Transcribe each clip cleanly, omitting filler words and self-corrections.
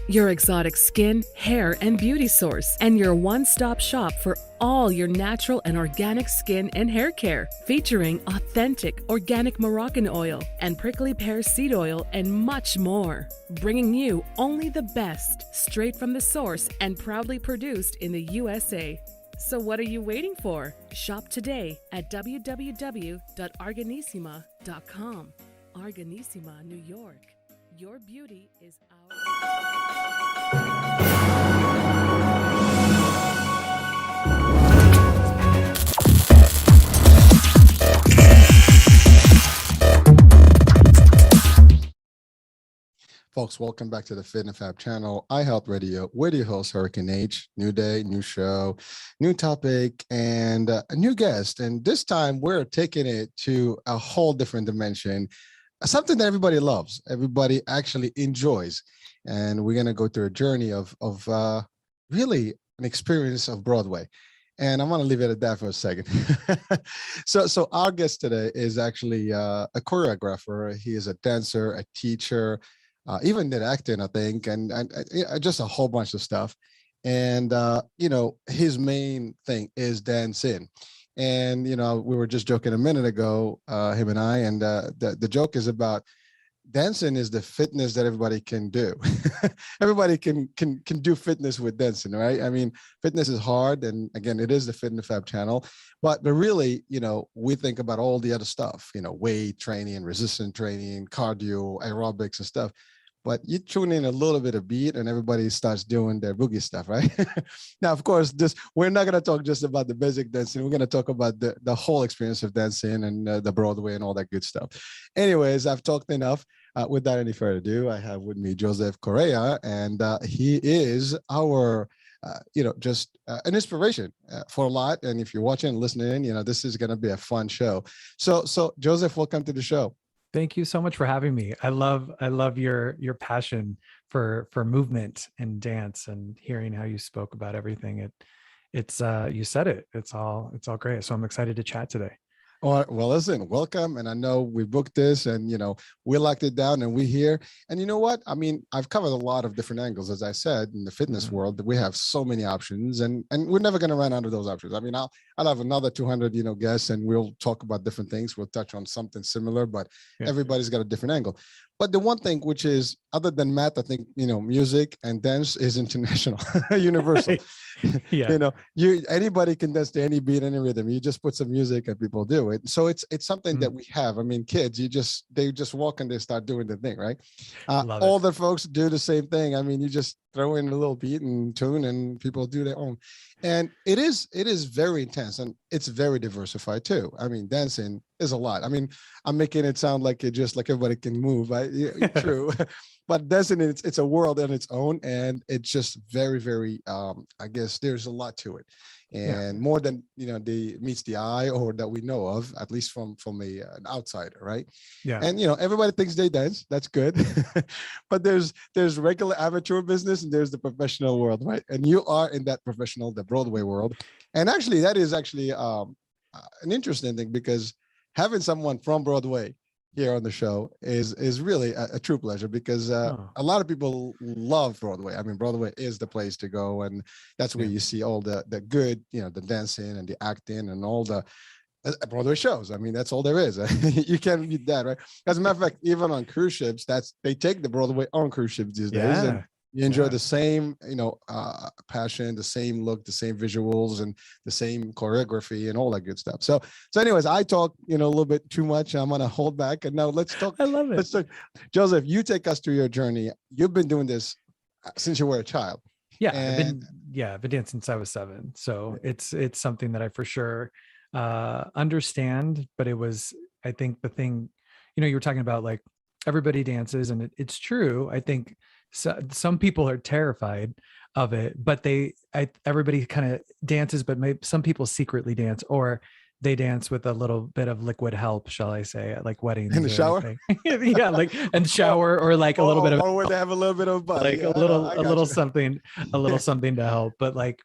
your exotic skin, hair, and beauty source, and your one-stop shop for all your natural and organic skin and hair care, featuring authentic organic Moroccan oil and prickly pear seed oil and much more. Bringing you only the best, straight from the source and proudly produced in the USA. So what are you waiting for? Shop today at www.arganissima.com. Arganissima, New York. Your beauty is our... Folks, welcome back to the Fit and Fab channel, iHealth Radio, with your host, Hurricane H. New day, new show, new topic, and a new guest. And this time we're taking it to a whole different dimension, something that everybody loves, everybody actually enjoys. And we're going to go through a journey of really an experience of Broadway. And I'm going to leave it at that for a second. So our guest today is actually a choreographer. He is a dancer, a teacher, even did acting, I think, and just a whole bunch of stuff. And, his main thing is dancing. And, we were just joking a minute ago, him and I, and the joke is about dancing is the fitness that everybody can do. Everybody can do fitness with dancing, right? I mean, fitness is hard. And again, it is the Fit and Fab channel. But really, we think about all the other stuff, weight training, resistance training, cardio, aerobics and stuff. But you tune in a little bit of beat and everybody starts doing their boogie stuff, right? Now, of course, we're not going to talk just about the basic dancing. We're going to talk about the whole experience of dancing and the Broadway and all that good stuff. Anyways, I've talked enough. Without any further ado, I have with me Jospeh Corella, and he is our, just an inspiration for a lot. And if you're watching and listening, this is going to be a fun show. So Jospeh, welcome to the show. Thank you so much for having me. I love your passion for movement and dance, and hearing how you spoke about everything. It's you said it. It's all great. So I'm excited to chat today. Well, listen, welcome. And I know we booked this and, we locked it down and we're here. And you know what? I mean, I've covered a lot of different angles, as I said, in the fitness world. We have so many options and we're never going to run out of those options. I mean, I'll have another 200, guests and we'll talk about different things. We'll touch on something similar, but everybody's got a different angle. But the one thing, which is other than math, I think, music and dance is international, universal. Yeah. Anybody can dance to any beat, any rhythm. You just put some music and people do it. So it's something that we have. I mean, kids, they just walk and they start doing the thing, right? All the folks do the same thing. I mean, you just throw in a little beat and tune and people do their own. And it is very intense and it's very diversified too. I mean, dancing is a lot. I mean, I'm making it sound like it just like everybody can move. True. But dancing, it's a world on its own, and it's just very, very, I guess there's a lot to it. And more than, meets the eye or that we know of, at least from an outsider, right? Yeah. And, everybody thinks they dance. That's good. But there's regular amateur business and there's the professional world, right? And you are in that professional, the Broadway world. And actually, that is actually an interesting thing, because having someone from Broadway here on the show is really a true pleasure, because a lot of people love Broadway. I mean, Broadway is the place to go, and that's where you see all the good, the dancing and the acting and all the Broadway shows. I mean, that's all there is. You can't beat that, right? As a matter of fact, even on cruise ships, they take the Broadway on cruise ships these days. And you enjoy the same, passion, the same look, the same visuals, and the same choreography and all that good stuff. So anyways, I talk, a little bit too much. I'm going to hold back. And now let's talk. I love it. Let's talk. Jospeh, you take us through your journey. You've been doing this since you were a child. Yeah. I've been dancing since I was 7. So it's something that I for sure understand. But it was, I think the thing, you were talking about, like, everybody dances, and it's true. I think some people are terrified of it, but everybody kind of dances, but maybe some people secretly dance, or they dance with a little bit of liquid help, shall I say, at like weddings in the shower. Yeah, like in the shower, or like a little bit of, or where they have a little bit of like a little something to help. But like,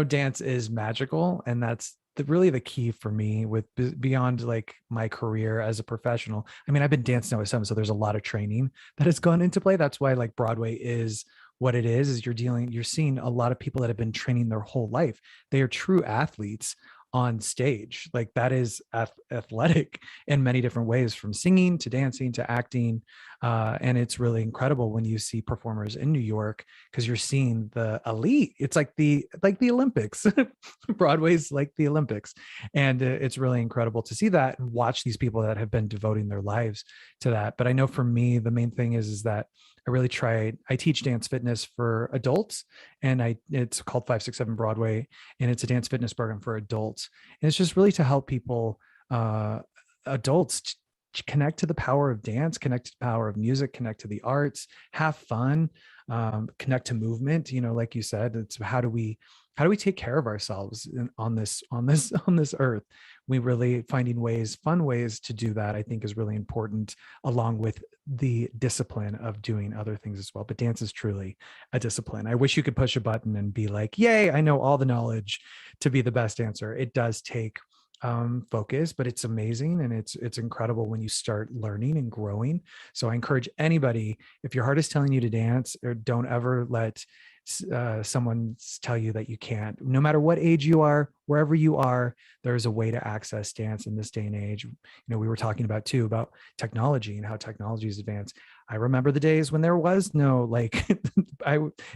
dance is magical, and that's really the key for me with beyond like my career as a professional. I mean, I've been dancing now with 7, so there's a lot of training that has gone into play. That's why like Broadway is what it is you're seeing a lot of people that have been training their whole life. They are true athletes on stage. Like that is athletic in many different ways, from singing to dancing to acting. And it's really incredible when you see performers in New York, because you're seeing the elite. It's like the Olympics. Broadway's like the Olympics. And it's really incredible to see that and watch these people that have been devoting their lives to that. But I know for me, the main thing is that I teach dance fitness for adults, and it's called 567 Broadway, and it's a dance fitness program for adults. And it's just really to help people, adults, connect to the power of dance, connect to the power of music, connect to the arts, have fun, connect to movement. Like you said, it's how do we take care of ourselves on this earth? We really finding fun ways to do that, I think, is really important, along with the discipline of doing other things as well. But dance is truly a discipline. I wish you could push a button and be like, yay, I know all the knowledge to be the best dancer. It does take focus, but it's amazing, and it's incredible when you start learning and growing. So I encourage anybody, if your heart is telling you to dance, or don't ever let someone tell you that you can't. No matter what age you are, wherever you are, there's a way to access dance in this day and age. We were talking about technology and how technology is advanced. I remember the days when there was no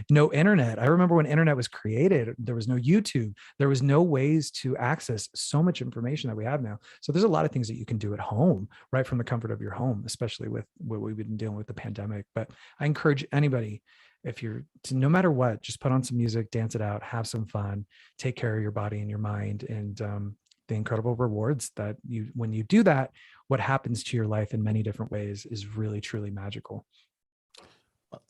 no internet. I remember when internet was created, there was no YouTube. There was no ways to access so much information that we have now. So there's a lot of things that you can do at home, right from the comfort of your home, especially with what we've been dealing with the pandemic. But I encourage anybody, no matter what, just put on some music, dance it out, have some fun, take care of your body and your mind, and the incredible rewards that when you do that, what happens to your life in many different ways is really, truly magical.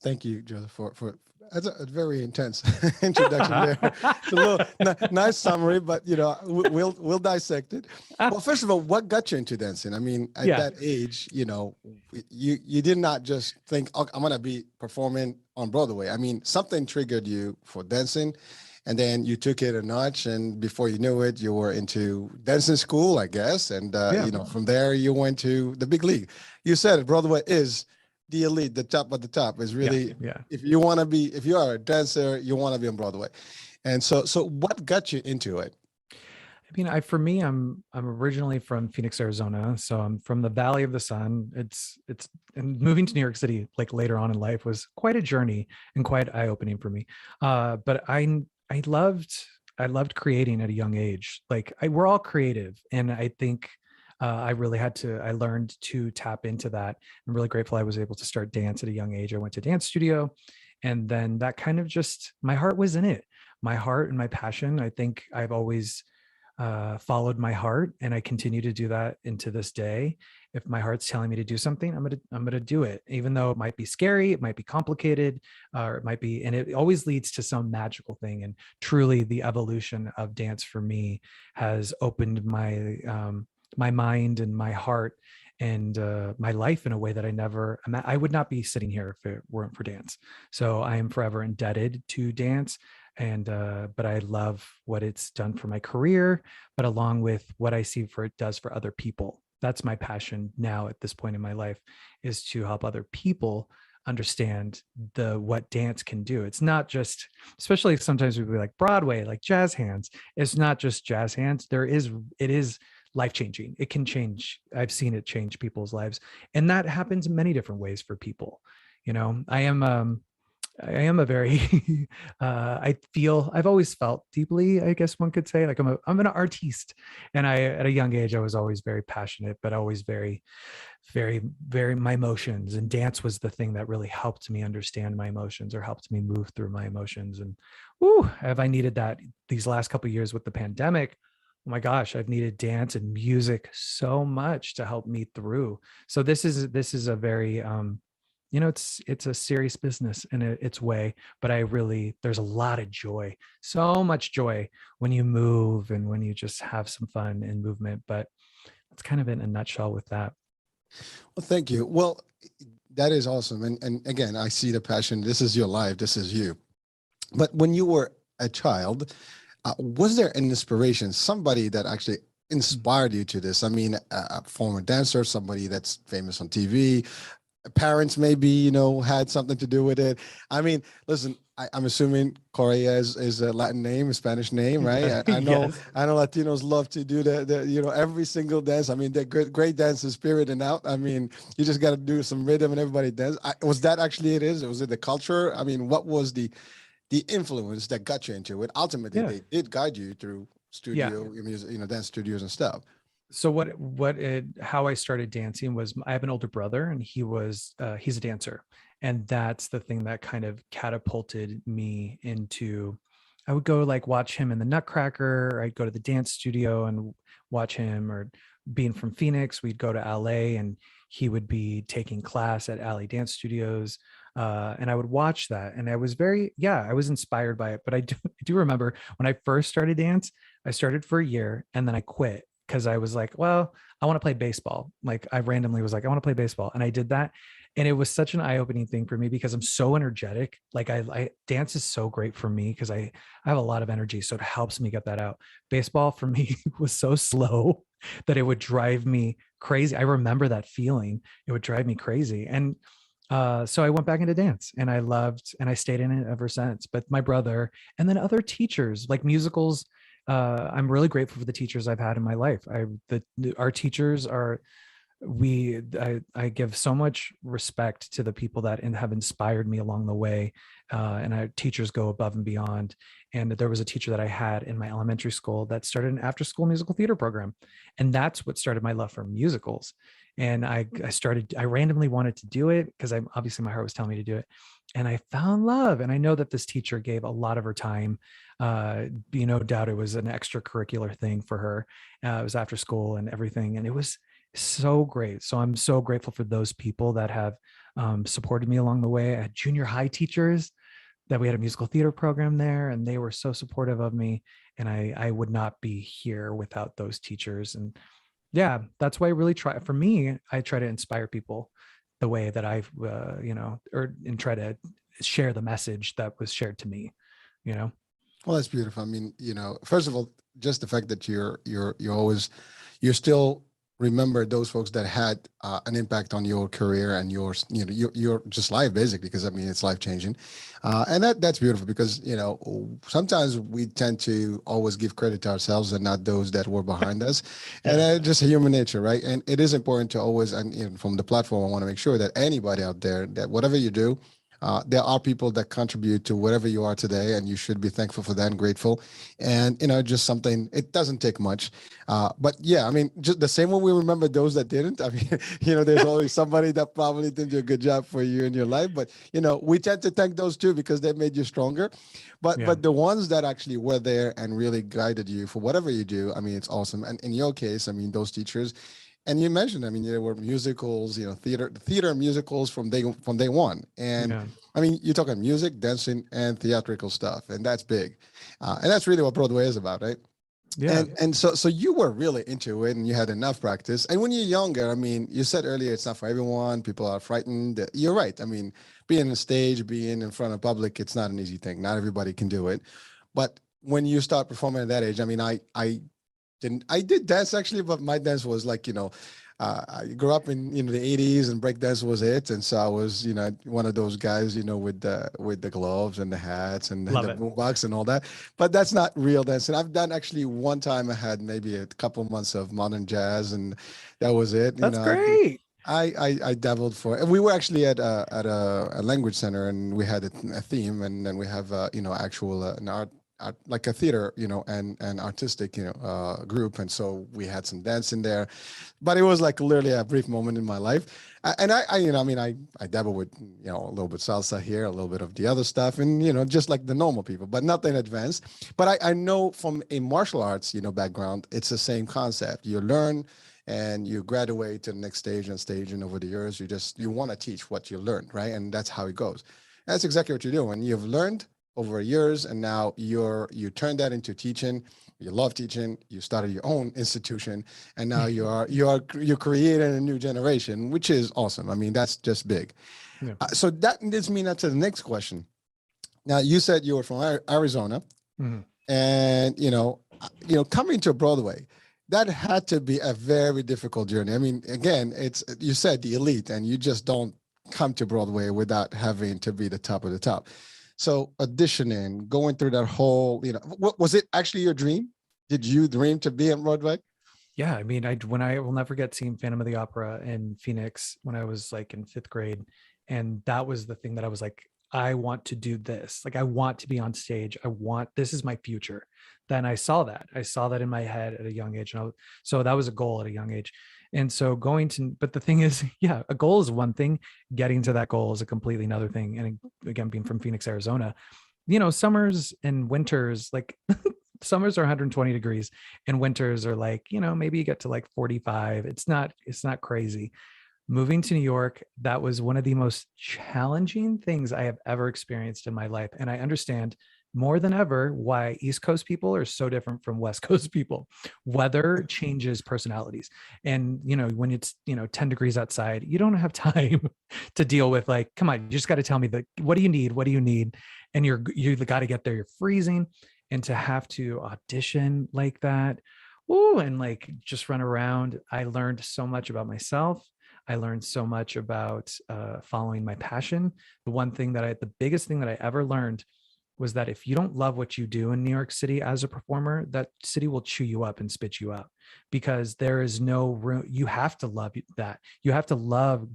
Thank you, Joseph, for that's a very intense introduction there. It's a little nice summary, but we'll dissect it. Well, first of all, what got you into dancing? I mean, at that age, you did not just think, oh, I'm gonna be performing on Broadway. I mean, something triggered you for dancing, and then you took it a notch, and before you knew it, you were into dancing school, I guess, and from there you went to the big league. You said Broadway is the elite, the top of the top. Is really, if you are a dancer, you want to be on Broadway. And so what got you into it? I mean, for me, I'm originally from Phoenix, Arizona, so I'm from the Valley of the Sun. And moving to New York City, like later on in life, was quite a journey and quite eye-opening for me. But I loved creating at a young age. We're all creative, and I think I learned to tap into that. I'm really grateful I was able to start dance at a young age. I went to dance studio, and then that kind of my heart was in it. My heart and my passion. I think I've always followed my heart, and I continue to do that into this day. If my heart's telling me to do something, I'm gonna do it, even though it might be scary, it might be complicated, or it might be, and it always leads to some magical thing. And truly, the evolution of dance for me has opened my mind and my heart and my life in a way that I would not be sitting here if it weren't for dance. So I am forever indebted to dance. And but I love what it's done for my career, but along with what I see it does for other people. That's my passion now at this point in my life, is to help other people understand what dance can do. It's not just, especially sometimes we be like Broadway, like jazz hands. It's not just jazz hands. It is life-changing. It can change. I've seen it change people's lives. And that happens in many different ways for people. I am a very, I've always felt deeply, I guess one could say, like I'm an artiste. And at a young age, I was always very passionate, but always very, very, very, my emotions. And dance was the thing that really helped me understand my emotions, or helped me move through my emotions. And have I needed that these last couple of years with the pandemic? Oh my gosh, I've needed dance and music so much to help me through. So this is a very, it's a serious business in its way, but there's a lot of joy, so much joy when you move and when you just have some fun and movement. But that's kind of in a nutshell with that. Well, thank you. Well, that is awesome. And again, I see the passion. This is your life. This is you. But when you were a child, was there an inspiration, somebody that actually inspired you to this? I mean, a former dancer, somebody that's famous on TV, parents maybe, had something to do with it. I mean, listen, I'm assuming Corella is a Latin name, a Spanish name, right? I know, Yes. I know Latinos love to do every single dance. I mean, they're great dancers, spirit and out. I mean, you just got to do some rhythm and everybody dance. Was that actually it is? Was it the culture? I mean, what was the influence that got you into it? Ultimately, Yeah. they did guide you through Yeah. studio music, dance studios and stuff. So how I started dancing was, I have an older brother, and he's a dancer. And that's the thing that kind of catapulted me into, I would go like watch him in the Nutcracker. I'd go to the dance studio and watch him, or being from Phoenix, we'd go to LA and he would be taking class at Alley Dance Studios. And I would watch that. And I was I was inspired by it. But I do remember when I first started dance, I started for a year and then I quit because I was like, well, I want to play baseball. Like, I randomly was like, I want to play baseball. And I did that. And it was such an eye-opening thing for me because I'm so energetic. Like, I dance is so great for me because I have a lot of energy. So it helps me get that out. Baseball for me was so slow that it would drive me crazy. I remember that feeling. It would drive me crazy. And so I went back into dance, and I stayed in it ever since. But my brother, and then other teachers, like musicals, I'm really grateful for the teachers I've had in my life. Our teachers are, I give so much respect to the people that have inspired me along the way. And our teachers go above and beyond. And there was a teacher that I had in my elementary school that started an after school musical theater program. And that's what started my love for musicals. And I randomly wanted to do it because obviously my heart was telling me to do it. And I found love. And I know that this teacher gave a lot of her time. No doubt it was an extracurricular thing for her. It was after school and everything. And it was so great. So I'm so grateful for those people that have supported me along the way. I had junior high teachers that we had a musical theater program there, and they were so supportive of me. And I would not be here without those teachers. And yeah, that's why I really try. For me, I try to inspire people the way that I've, and try to share the message that was shared to me, Well, that's beautiful. I mean, first of all, just the fact that you're still remember those folks that had an impact on your career and your just life, basically, because I mean, it's life changing. And that's beautiful because, sometimes we tend to always give credit to ourselves and not those that were behind us. And that's just human nature, right? And it is important to always, and from the platform, I want to make sure that anybody out there, that whatever you do, there are people that contribute to whatever you are today, and you should be thankful for that and grateful. And, just something, it doesn't take much. But yeah, I mean, just the same way we remember those that didn't. I mean, there's always somebody that probably didn't do a good job for you in your life. But, we tend to thank those too because they made you stronger. But the ones that actually were there and really guided you for whatever you do, I mean, it's awesome. And in your case, I mean, those teachers, and you mentioned, I mean, there were musicals, theater musicals from day one. And I mean, you're talking music, dancing, and theatrical stuff, and that's big. And that's really what Broadway is about, right? Yeah. And so you were really into it and you had enough practice. And when you're younger, I mean, you said earlier, it's not for everyone. People are frightened. You're right. I mean, being on stage, being in front of public, it's not an easy thing. Not everybody can do it. But when you start performing at that age, I mean, I did dance actually, but my dance was like, I grew up in the 80s and breakdance was it. And so I was, one of those guys, with the gloves and the hats and the boombox and all that. But that's not real dancing. I've done actually one time I had maybe a couple months of modern jazz and that was it. That's great. I dabbled and we were actually at a language center and we had a theme and then we have, actual an art, like a theater, and artistic, group. And so we had some dance in there, but it was like literally a brief moment in my life. And I dabble with, a little bit salsa here, a little bit of the other stuff and, just like the normal people, but nothing advanced. But I know from a martial arts, background, it's the same concept. You learn and you graduate to the next stage and over the years, you want to teach what you learned, right? And that's how it goes. That's exactly what you're doing. You've learned over years, and now you turn that into teaching. You love teaching. You started your own institution, and now you're creating a new generation, which is awesome. I mean, that's just big. Yeah. So that leads me now to the next question. Now, you said you were from Arizona, and coming to Broadway, that had to be a very difficult journey. I mean, again, you said the elite, and you just don't come to Broadway without having to be the top of the top. So auditioning, going through that whole, what was it actually your dream? Did you dream to be on Broadway? Yeah, I mean, I will never forget seeing Phantom of the Opera in Phoenix when I was like in 5th grade, and that was the thing that I was like, I want to do this. Like, I want to be on stage. This is my future. Then I saw that in my head at a young age, and so that was a goal at a young age. And so but the thing is, yeah, a goal is one thing. Getting to that goal is a completely another thing. And again, being from Phoenix, Arizona, summers and winters, like summers are 120 degrees and winters are like, maybe you get to like 45. It's not crazy. Moving to New York, that was one of the most challenging things I have ever experienced in my life. And I understand more than ever why East Coast people are so different from West Coast people. Weather changes personalities. And, when it's, 10 degrees outside, you don't have time to deal with like, come on, you just got to tell me what do you need? What do you need? And you got to get there. You're freezing. And to have to audition like that, and like just run around, I learned so much about myself. I learned so much about following my passion. The biggest thing that I ever learned was that if you don't love what you do in New York City as a performer, that city will chew you up and spit you out, because there is no room. You have to love that. You have to love,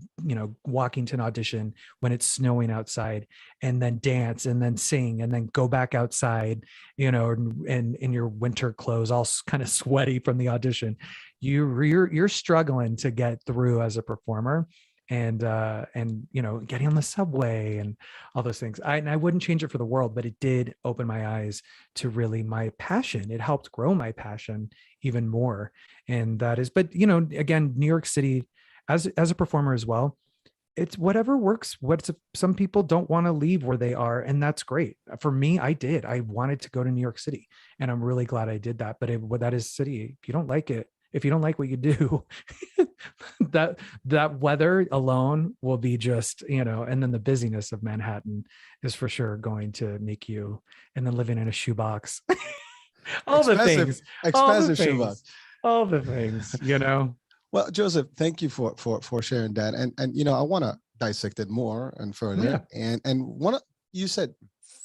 walking to an audition when it's snowing outside, and then dance and then sing and then go back outside, and in your winter clothes, all kind of sweaty from the audition. You're struggling to get through as a performer. And getting on the subway and all those things. I wouldn't change it for the world, but it did open my eyes to really my passion. It helped grow my passion even more. And that is, but again, New York City as a performer as well, it's whatever works. Some people don't want to leave where they are, and that's great. For me, I wanted to go to New York City, and I'm really glad I did that. But that is city. If you don't like it, if you don't like what you do, that weather alone will be just, and then the busyness of Manhattan is for sure going to make you, and then living in a shoebox, expensive shoebox, all the things. Well, Joseph, thank you for sharing that. And I want to dissect it more and further. Yeah. And you said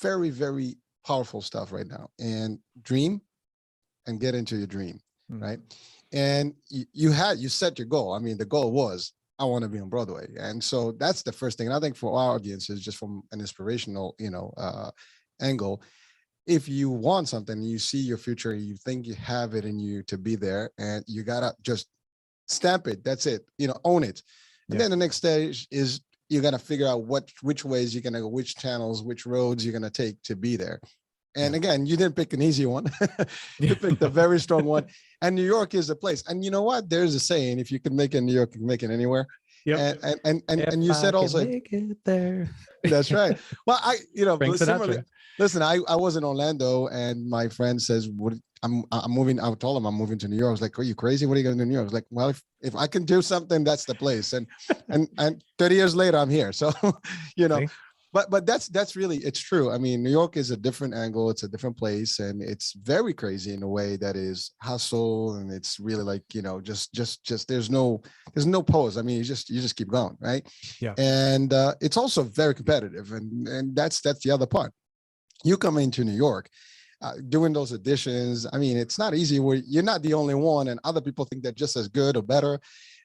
very, very powerful stuff right now, and dream and get into your dream, right? And you set your goal. I mean, the goal was, I want to be on Broadway. And so that's the first thing. And I think for our audiences, just from an inspirational, angle, if you want something, you see your future, you think you have it in you to be there, and you got to just stamp it. That's it, own it. And then the next stage is you got to figure out which ways you're going to go, which channels, which roads you're going to take to be there. And again, you didn't pick an easy one. You picked a very strong one. And New York is the place. And you know what? There's a saying, if you can make it in New York, you can make it anywhere. Yep. And you said also, make it there. That's right. Well, listen, I was in Orlando, and my friend says, I'm moving. I told him I'm moving to New York. I was like, are you crazy? What are you going to do in New York? I was like, well, if I can do something, that's the place. And 30 years later, I'm here. So, See? But that's really, it's true. I mean, New York is a different angle. It's a different place, and it's very crazy in a way that is hustle, and it's really like, just there's no pause. I mean, you just keep going, right? Yeah. And it's also very competitive, and that's the other part. You come into New York, doing those auditions. I mean, it's not easy. Where you're not the only one, and other people think they're just as good or better,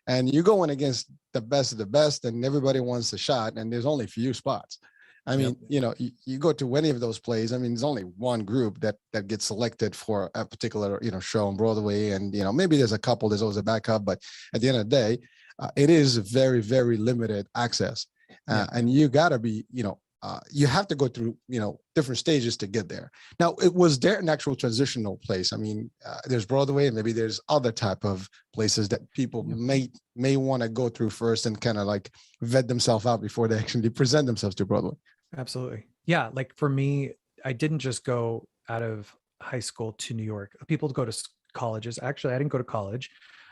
and you're going against the best of the best, and everybody wants a shot, and there's only a few spots. I mean, you go to any of those plays. I mean, there's only one group that gets selected for a particular, show on Broadway. And, maybe there's a couple, there's always a backup, but at the end of the day, it is very, very limited access. And you gotta be, you have to go through, different stages to get there. Now, it was there an actual transitional place. I mean, there's Broadway, and maybe there's other type of places that people may want to go through first and kind of like vet themselves out before they actually present themselves to Broadway. Absolutely. Yeah. Like for me, I didn't just go out of high school to New York. People go to colleges. Actually, I didn't go to college,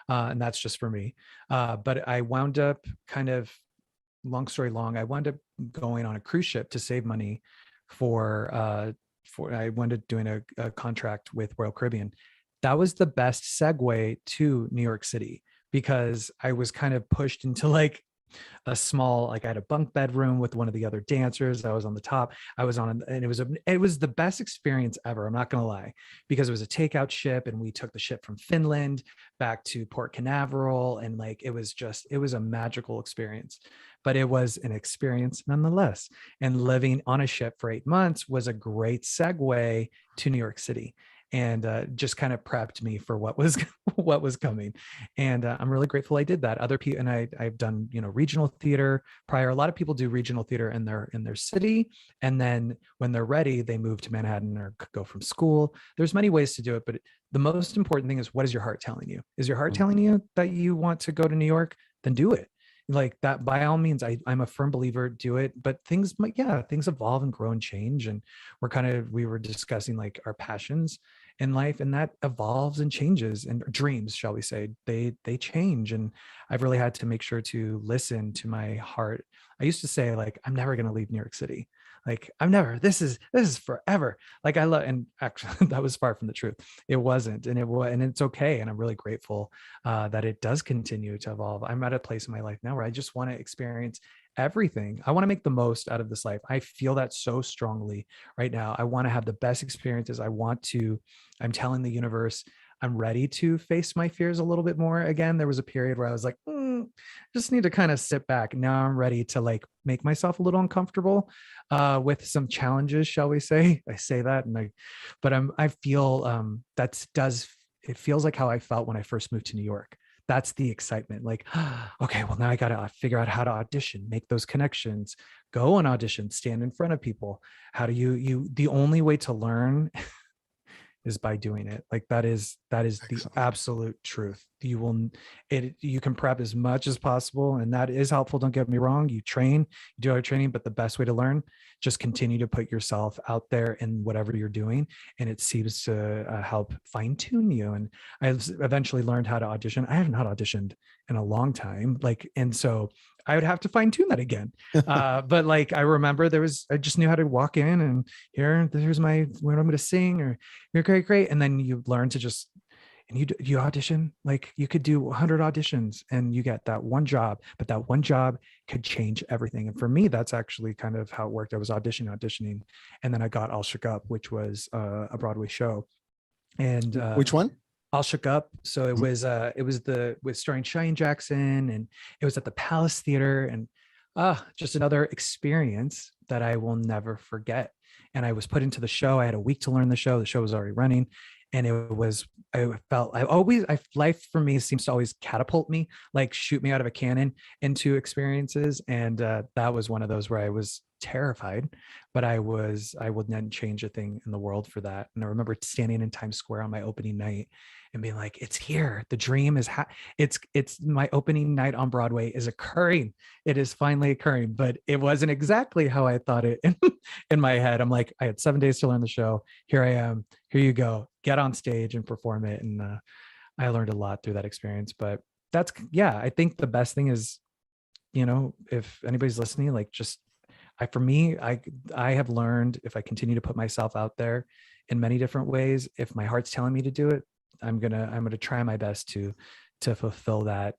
and that's just for me. But I wound up long story long, I wound up going on a cruise ship to save money I wound up doing a contract with Royal Caribbean. That was the best segue to New York City, because I was kind of pushed into like a small, like I had a bunk bedroom with one of the other dancers. I was on the top. I was on, and it was the best experience ever. I'm not gonna lie, because it was a takeout ship, and we took the ship from Finland back to Port Canaveral, and like it was a magical experience. But it was an experience nonetheless. And living on a ship for 8 months was a great segue to New York City, and just kind of prepped me for what was what was coming. And I'm really grateful I did that. Other people, and I've done, you know, regional theater prior. A lot of people do regional theater in their city, and then when they're ready, they move to Manhattan or go from school. There's many ways to do it, but the most important thing is, what is your heart telling you? Is your heart telling you that you want to go to New York? Then do it. Like that, by all means. I'm a firm believer, do it. But things might, yeah, things evolve and grow and change. And we were discussing like our passions in life, and that evolves and changes, and dreams, shall we say, they change. And I've really had to make sure to listen to my heart. I used to say, like, I'm never going to leave New York City. Like, I'm never, this is forever. Like, I love, and actually that was far from the truth. It wasn't, and it's okay. And I'm really grateful that it does continue to evolve. I'm at a place in my life now where I just want to experience everything. I want to make the most out of this life. I feel that so strongly right now. I want to have the best experiences. I'm telling the universe, I'm ready to face my fears a little bit more. Again, there was a period where I was like, just need to kind of sit back. Now I'm ready to like make myself a little uncomfortable with some challenges, shall we say? I say that, I feel it feels like how I felt when I first moved to New York. That's the excitement. Like, okay, well, now I got to figure out how to audition, make those connections, go on audition, stand in front of people. How do the only way to learn is by doing it. Like that is the absolute truth. You can prep as much as possible, and that is helpful. Don't get me wrong. You do our training, but the best way to learn, just continue to put yourself out there in whatever you're doing. And it seems to help fine tune you. And I eventually learned how to audition. I have not auditioned in a long time. And so I would have to fine tune that again. But like, I remember I just knew how to walk in and here's what I'm going to sing, or you're great. And then you learn to just, and you audition. Like you could do 100 auditions and you get that one job, but that one job could change everything. And for me, that's actually kind of how it worked. I was auditioning. And then I got All Shook Up, which was a Broadway show. And which one? All Shook Up. So it was with starring Cheyenne Jackson, and it was at the Palace Theater, and just another experience that I will never forget. And I was put into the show. I had a week to learn the show. The show was already running. And life for me seems to always catapult me, like shoot me out of a cannon into experiences. And that was one of those where I was terrified, but I wouldn't change a thing in the world for that. And I remember standing in Times Square on my opening night and being like, it's here. The dream is, it's my opening night on Broadway is occurring. It is finally occurring, but it wasn't exactly how I thought it in my head. I'm like, I had 7 days to learn the show. Here I am. Here you go. Get on stage and perform it. And I learned a lot through that experience. But I think the best thing is, if anybody's listening, like for me, I have learned, if I continue to put myself out there in many different ways, if my heart's telling me to do it, I'm gonna try my best to fulfill that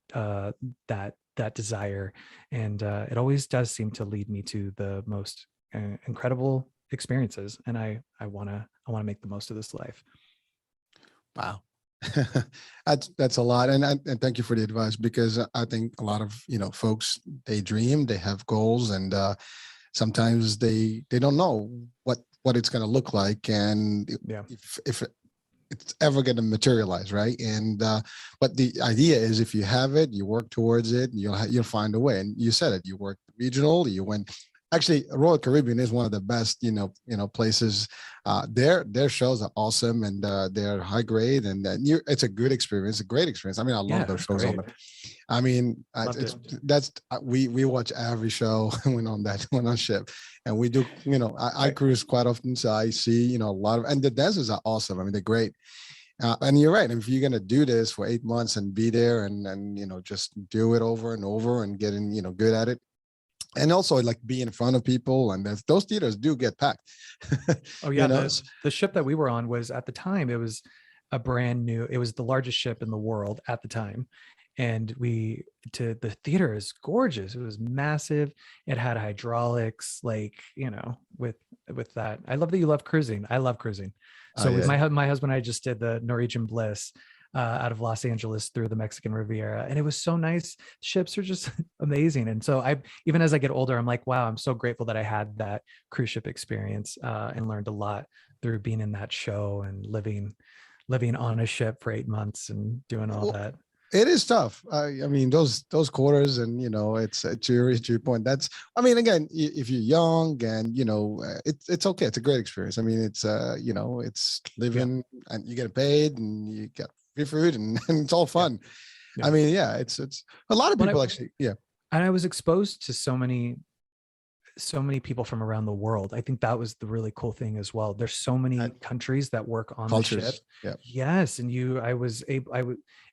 desire. And it always does seem to lead me to the most incredible experiences. And I want to make the most of this life. Wow. That's a lot. And thank you for the advice, because I think a lot of, folks, they dream, they have goals, and sometimes they don't know what it's going to look like. And if it's ever going to materialize. Right. And, but the idea is, if you have it, you work towards it, you'll find a way. And you said it, you worked regional, you went. Actually, Royal Caribbean is one of the best, places. Their shows are awesome, and they're high grade, and it's a good experience, a great experience. I mean, I love those shows. I mean, we watch every show when on ship, and we do. I cruise quite often, so I see a lot of, and the dancers are awesome. I mean, they're great. And you're right. If you're going to do this for 8 months and be there and just do it over and over and getting, good at it. And also like be in front of people, and those theaters do get packed. Oh yeah. The ship that we were on was, at the time, it was it was the largest ship in the world at the time. and the theater is gorgeous. It was massive. It had hydraulics, like, with that. I love that you love cruising. I love cruising. So Oh, with yeah. my husband and I just did the Norwegian Bliss out of Los Angeles through the Mexican Riviera, and it was so nice. Ships are just amazing. And so even as I get older, I'm like, wow, I'm so grateful that I had that cruise ship experience and learned a lot through being in that show and living on a ship for 8 months and doing all Well, that. it is tough. I mean, those quarters, and it's to your point. That's, I mean, again, if you're young, and it's okay. It's a great experience. I mean, it's it's living, and you get paid, and you get free food, and, and it's all fun. Yeah. I mean, yeah, it's a lot of people actually. Yeah. And I was exposed to so many people from around the world. I think that was the really cool thing as well. There's so many countries that work on the ship. Yeah. Yes. And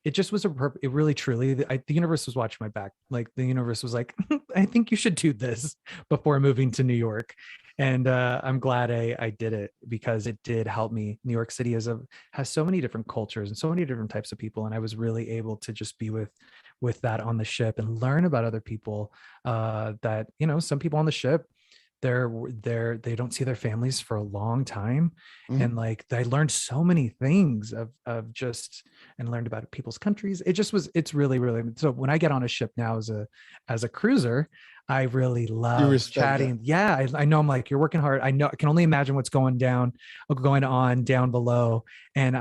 it just was it really, truly, the universe was watching my back. Like, the universe was like, I think you should do this before moving to New York. And I'm glad I did it, because it did help me. New York City has so many different cultures and so many different types of people. And I was really able to just be with that on the ship and learn about other people that, some people on the ship, they don't see their families for a long time. Mhm. And like, I learned so many things of just, and learned about people's countries. It's really, really, so when I get on a ship now as a cruiser, I really love chatting. That. Yeah. I know, I'm like, you're working hard. I know, I can only imagine what's going on down below. And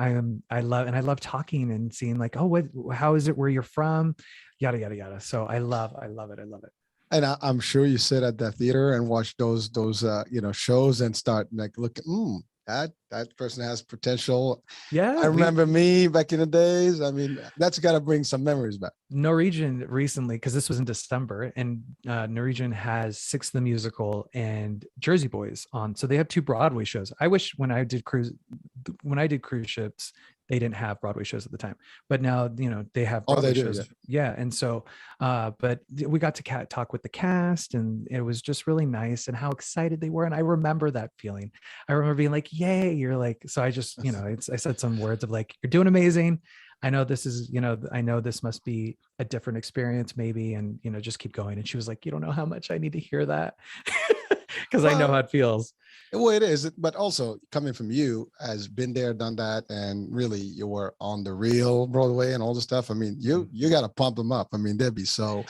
I love talking and seeing, like, oh, how is it where you're from? Yada, yada, yada. So I love it. I love it. And I'm sure you sit at that theater and watch those shows and start like looking, that person has potential. Yeah. I remember me back in the days. I mean, that's got to bring some memories back. Norwegian recently, because this was in December, and Norwegian has Six the Musical and Jersey Boys on. So they have 2 Broadway shows. I wish when I did cruise ships, they didn't have Broadway shows at the time, but now, they have Broadway shows. Yeah. And so, but we got to talk with the cast, and it was just really nice, and how excited they were. And I remember that feeling. I remember being like, yay, you're like, so I just, I said some words of like, you're doing amazing. I know this is, I know this must be a different experience maybe. And, just keep going. And she was like, you don't know how much I need to hear that. Because I know how it feels. Well, it is, but also coming from you, has been there, done that, and really you were on the real Broadway and all the stuff. I mean, you got to pump them up. I mean, they'd be so.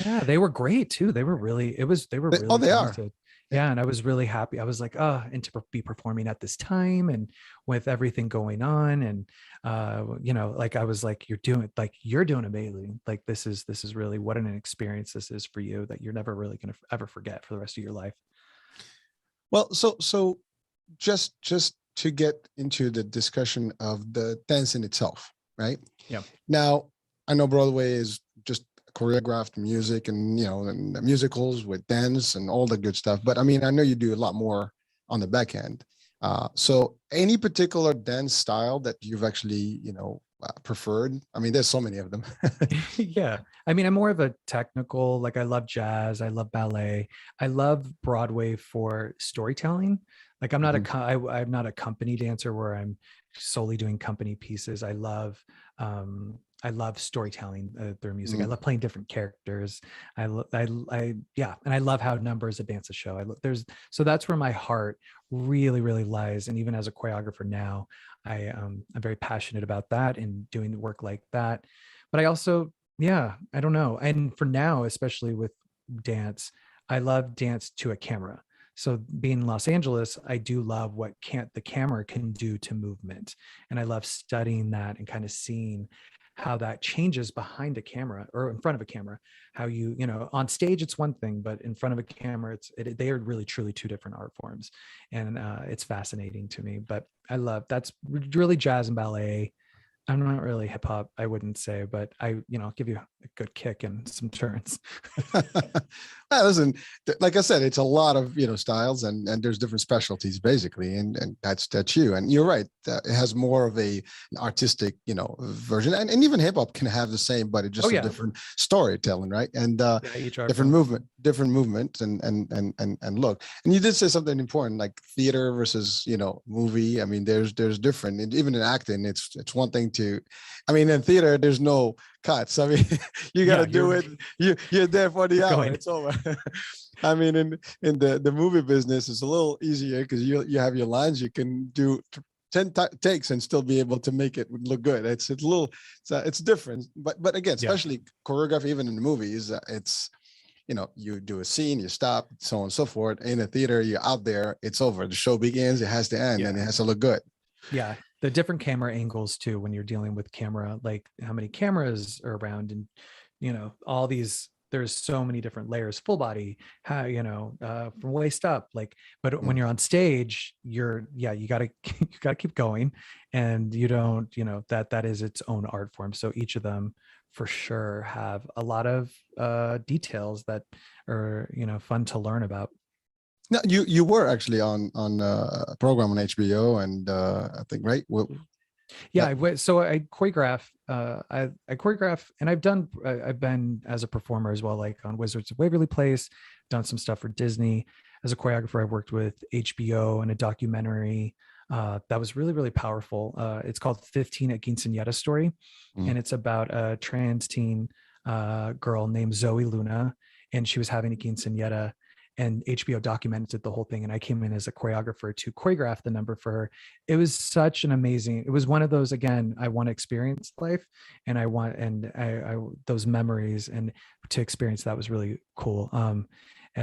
Yeah, they were great too. They were really. Oh, they talented. Yeah, and I was really happy. I was like, and to be performing at this time and with everything going on, and like, I was like, you're doing amazing. Like, this is really what an experience this is for you, that you're never really going to ever forget for the rest of your life. Well, so just to get into the discussion of the dance in itself, right? Yeah. Now, I know Broadway is just choreographed music and and the musicals with dance and all the good stuff, but I mean, I know you do a lot more on the back end. So any particular dance style that you've actually preferred? I mean, there's so many of them. Yeah, I mean, I'm more of a technical, like, I love jazz, I love ballet, I love Broadway for storytelling. Like, I'm not I'm not a company dancer where I'm solely doing company pieces. I love storytelling through music. I love playing different characters. Yeah, and I love how numbers advance a show. So that's where my heart really, really lies. And even as a choreographer now, I'm very passionate about that and doing work like that. But I also, I don't know. And for now, especially with dance, I love dance to a camera. So being in Los Angeles, I do love what the camera can do to movement. And I love studying that and kind of seeing how that changes behind a camera or in front of a camera. How on stage, it's one thing, but in front of a camera, they are really, truly 2 different art forms. And it's fascinating to me, but that's really jazz and ballet. I'm not really hip hop, I wouldn't say, but I'll give you a good kick and some turns. Listen, like I said, it's a lot of styles, and there's different specialties basically, and that's you. And you're right, it has more of an artistic version, and even hip hop can have the same, but it's just a different storytelling, right? And different movement and look. And you did say something important, like theater versus movie. I mean, there's different, and even in acting, it's one thing to, I mean, in theater there's no cuts. I mean, you got to do it. You're there for the hour. Going. It's over. I mean, in the movie business, it's a little easier because you have your lines. You can do 10 takes and still be able to make it look good. It's a little, it's different. But again, especially choreography, even in the movies, it's, you know, you do a scene, you stop, so on and so forth. In a theater, you're out there, it's over. The show begins, it has to end, and it has to look good. Yeah. The different camera angles too, when you're dealing with camera, like how many cameras are around, and, you know, all these, there's so many different layers, full body, how, you know, from waist up, like, but when you're on stage, you gotta keep going, and you don't, you know, that is its own art form. So each of them for sure have a lot of details that are, you know, fun to learn about. No, you were actually on a program on HBO, and I think, right? So I choreograph. I choreograph, and I've been as a performer as well, like on Wizards of Waverly Place, done some stuff for Disney. As a choreographer, I worked with HBO in a documentary that was really, really powerful. It's called 15 A Quinceañera Story, and it's about a trans teen girl named Zoe Luna, and she was having a quinceañera, and HBO documented the whole thing. And I came in as a choreographer to choreograph the number for her. It was such an amazing, it was one of those, again, I want to experience life, and I those memories, and to experience that was really cool.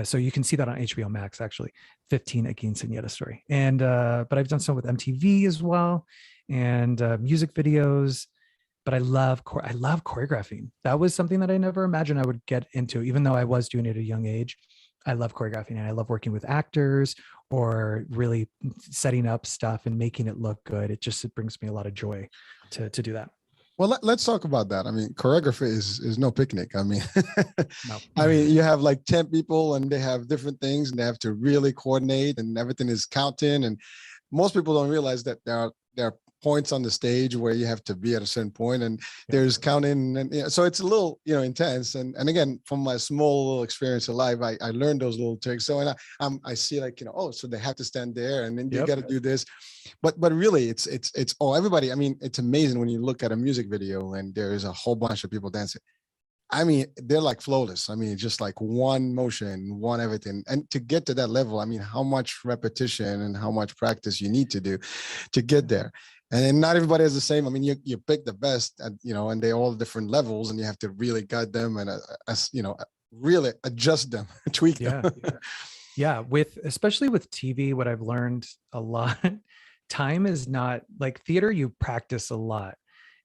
So you can see that on HBO Max, actually, 15 A Quinceañera Story. And, but I've done some with MTV as well, and music videos. But I love choreographing. That was something that I never imagined I would get into, even though I was doing it at a young age. I love choreographing, and I love working with actors or really setting up stuff and making it look good. It brings me a lot of joy to do that. Well, let's talk about that. I mean, choreography is no picnic. I mean, No. I mean, you have like 10 people, and they have different things, and they have to really coordinate, and everything is counting. And most people don't realize that there are points on the stage where you have to be at a certain point, and there's counting, and so it's a little, you know, intense. And again, from my small little experience in life, I learned those little tricks. So, and I see, like, you know, oh, so they have to stand there, and then you got to do this. But really, it's everybody. I mean, it's amazing when you look at a music video and there's a whole bunch of people dancing. I mean, they're like flawless. I mean, just like one motion, one everything. And to get to that level, I mean, how much repetition and how much practice you need to do to get there. And then not everybody is the same. I mean, you pick the best, you know, and they're all different levels, and you have to really guide them and, you know, really adjust them, tweak them. Yeah. Especially with TV, what I've learned a lot, time is not like theater. You practice a lot,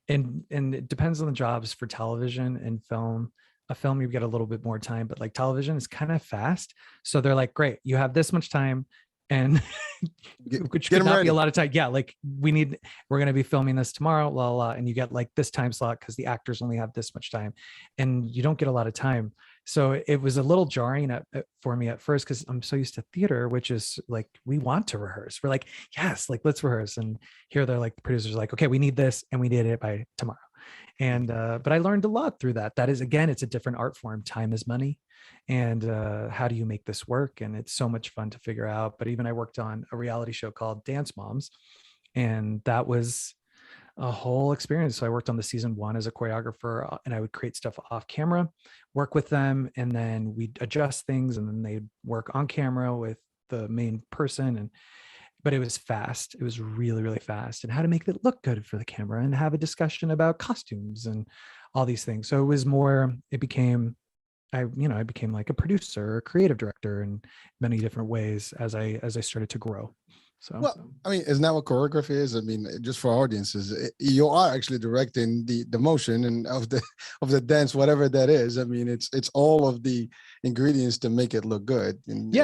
and it depends on the jobs. For television and film, a film, you get a little bit more time, but like television is kind of fast. So they're like, great, you have this much time, and which could not be a lot of time. Yeah, like we're going to be filming this tomorrow, blah, blah, and you get like this time slot because the actors only have this much time, and you don't get a lot of time. So it was a little jarring for me at first, because I'm so used to theater, which is like, we want to rehearse. We're like, yes, like let's rehearse. And here they're like, the producers are like, okay, we need this, and we need it by tomorrow. And but I learned a lot through that. That is, again, it's a different art form. Time is money. And how do you make this work? And it's so much fun to figure out. But even I worked on a reality show called Dance Moms, and that was a whole experience. So I worked on the season 1 as a choreographer, and I would create stuff off camera, work with them, and then we'd adjust things, and then they'd work on camera with the main person. But it was fast. It was really, really fast, and how to make it look good for the camera, and have a discussion about costumes and all these things. So it became I became like a producer, a creative director in many different ways as I started to grow. So, well, I mean, isn't that what choreography is? I mean, just for audiences, you are actually directing the motion and of the dance, whatever that is. I mean, it's all of the ingredients to make it look good. And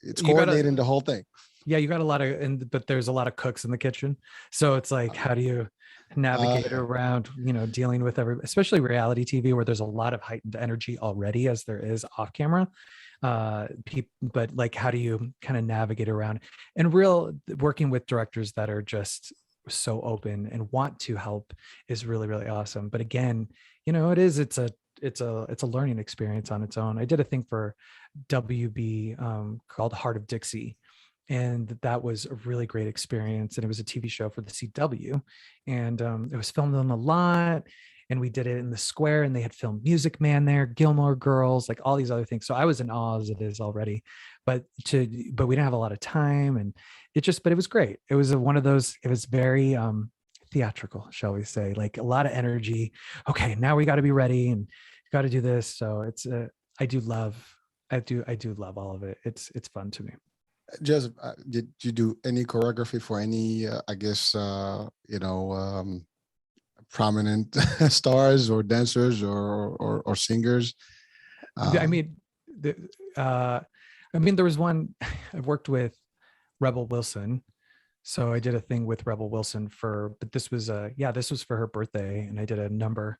it's coordinating the whole thing. Yeah, you got a lot but there's a lot of cooks in the kitchen. So it's like, how do you navigate around, dealing with especially reality TV, where there's a lot of heightened energy already, as there is off camera. But like, how do you kind of navigate around, and working with directors that are just so open and want to help is really, really awesome. But again, it's a learning experience on its own. I did a thing for WB called Heart of Dixie, and that was a really great experience. And it was a TV show for the CW, and it was filmed on a lot. and we did it in the square, and they had filmed Music Man there, Gilmore Girls, like all these other things. So I was in awe as it is already, but we didn't have a lot of time, and but it was great. It was one of those, it was very theatrical, shall we say, like a lot of energy. Okay, now we got to be ready and got to do this. So it's I do love all of it. It's fun to me. Just did you do any choreography for any prominent stars or dancers or singers? I mean there was one. I've worked with Rebel Wilson, so I did a thing with Rebel Wilson but this was for her birthday, and I did a number.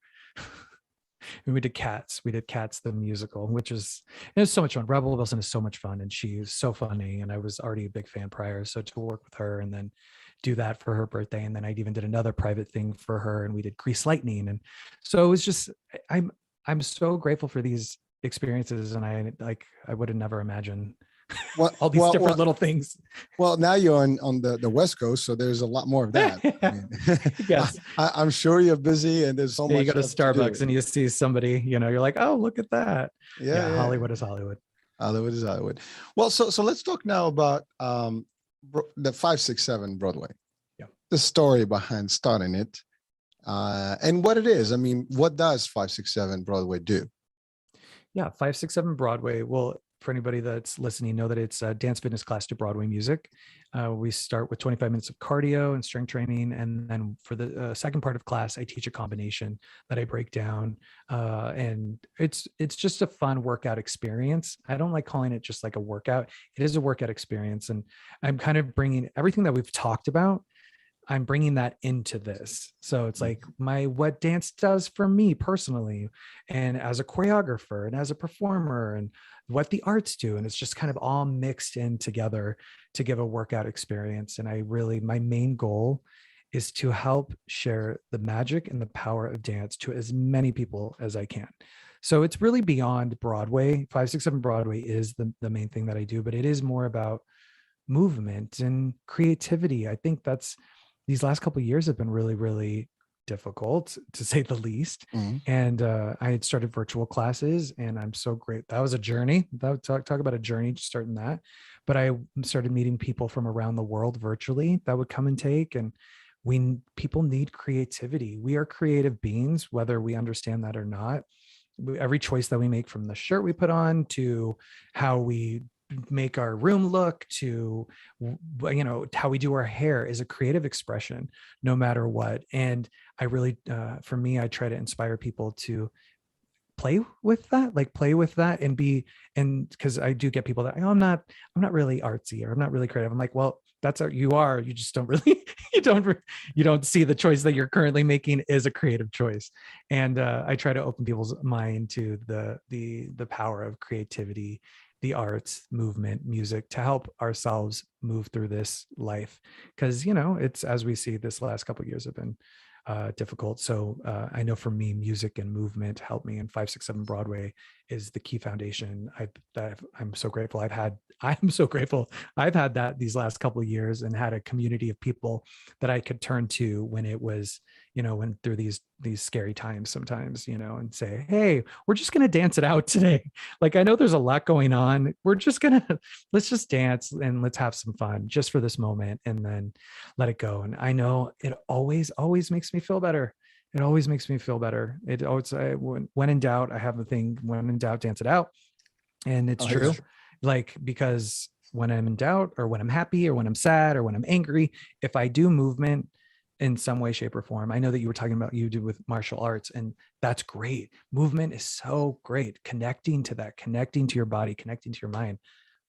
And we did Cats the musical, it was so much fun. Rebel Wilson is so much fun, and she's so funny, and I was already a big fan prior, so to work with her and then do that for her birthday, and then I even did another private thing for her, and we did Grease Lightning. And so it was just, I'm so grateful for these experiences, and I would have never imagined all these different little things. Well, now you're on the West Coast, so there's a lot more of that. I mean, yes, I'm sure you're busy, and there's so much. You go to Starbucks and you see somebody, you're like, oh, look at that. Yeah. Hollywood is Hollywood. Hollywood is Hollywood. Well, so let's talk now about the 567 Broadway. Yeah, the story behind starting it, and what it is. I mean, what does 567 Broadway do? Yeah, 567 Broadway. Well, for anybody that's listening, know that it's a dance fitness class to Broadway music. We start with 25 minutes of cardio and strength training. And then for the second part of class, I teach a combination that I break down. And it's just a fun workout experience. I don't like calling it just like a workout. It is a workout experience. And I'm kind of bringing everything that we've talked about, I'm bringing that into this. So it's like what dance does for me personally, and as a choreographer and as a performer, and what the arts do. And it's just kind of all mixed in together to give a workout experience. And my main goal is to help share the magic and the power of dance to as many people as I can. So it's really beyond Broadway. 567 Broadway is the main thing that I do, but it is more about movement and creativity. I think these last couple of years have been really, really difficult, to say the least. Mm-hmm. And I had started virtual classes, and I'm so great. That was a journey. Talk about a journey, starting that. But I started meeting people from around the world virtually that would come and take. And people need creativity. We are creative beings, whether we understand that or not. Every choice that we make, from the shirt we put on to how we make our room look to how we do our hair, is a creative expression no matter what. And I really for me, I try to inspire people to play with that and because I do get people that, I'm not really artsy, or I'm not really creative. I'm like, well, you are, you just don't really you don't see the choice that you're currently making is a creative choice. And I try to open people's mind to the power of creativity, the arts, movement, music, to help ourselves move through this life. Because, it's, as we see, this last couple of years have been difficult. So I know for me, music and movement helped me, and 567 Broadway is the key foundation. I'm so grateful. I'm so grateful I've had that these last couple of years, and had a community of people that I could turn to when it was, when through these scary times sometimes, and say, hey, we're just going to dance it out today. Like, I know there's a lot going on. Let's just dance and let's have some fun just for this moment, and then let it go. And I know it always makes me feel better. It always makes me feel better. When in doubt, I have the thing, when in doubt, dance it out. And it's true. Like, because when I'm in doubt, or when I'm happy, or when I'm sad, or when I'm angry, if I do movement in some way, shape, or form, I know that you were talking about you do with martial arts, and that's great. Movement is so great. Connecting to your body, connecting to your mind,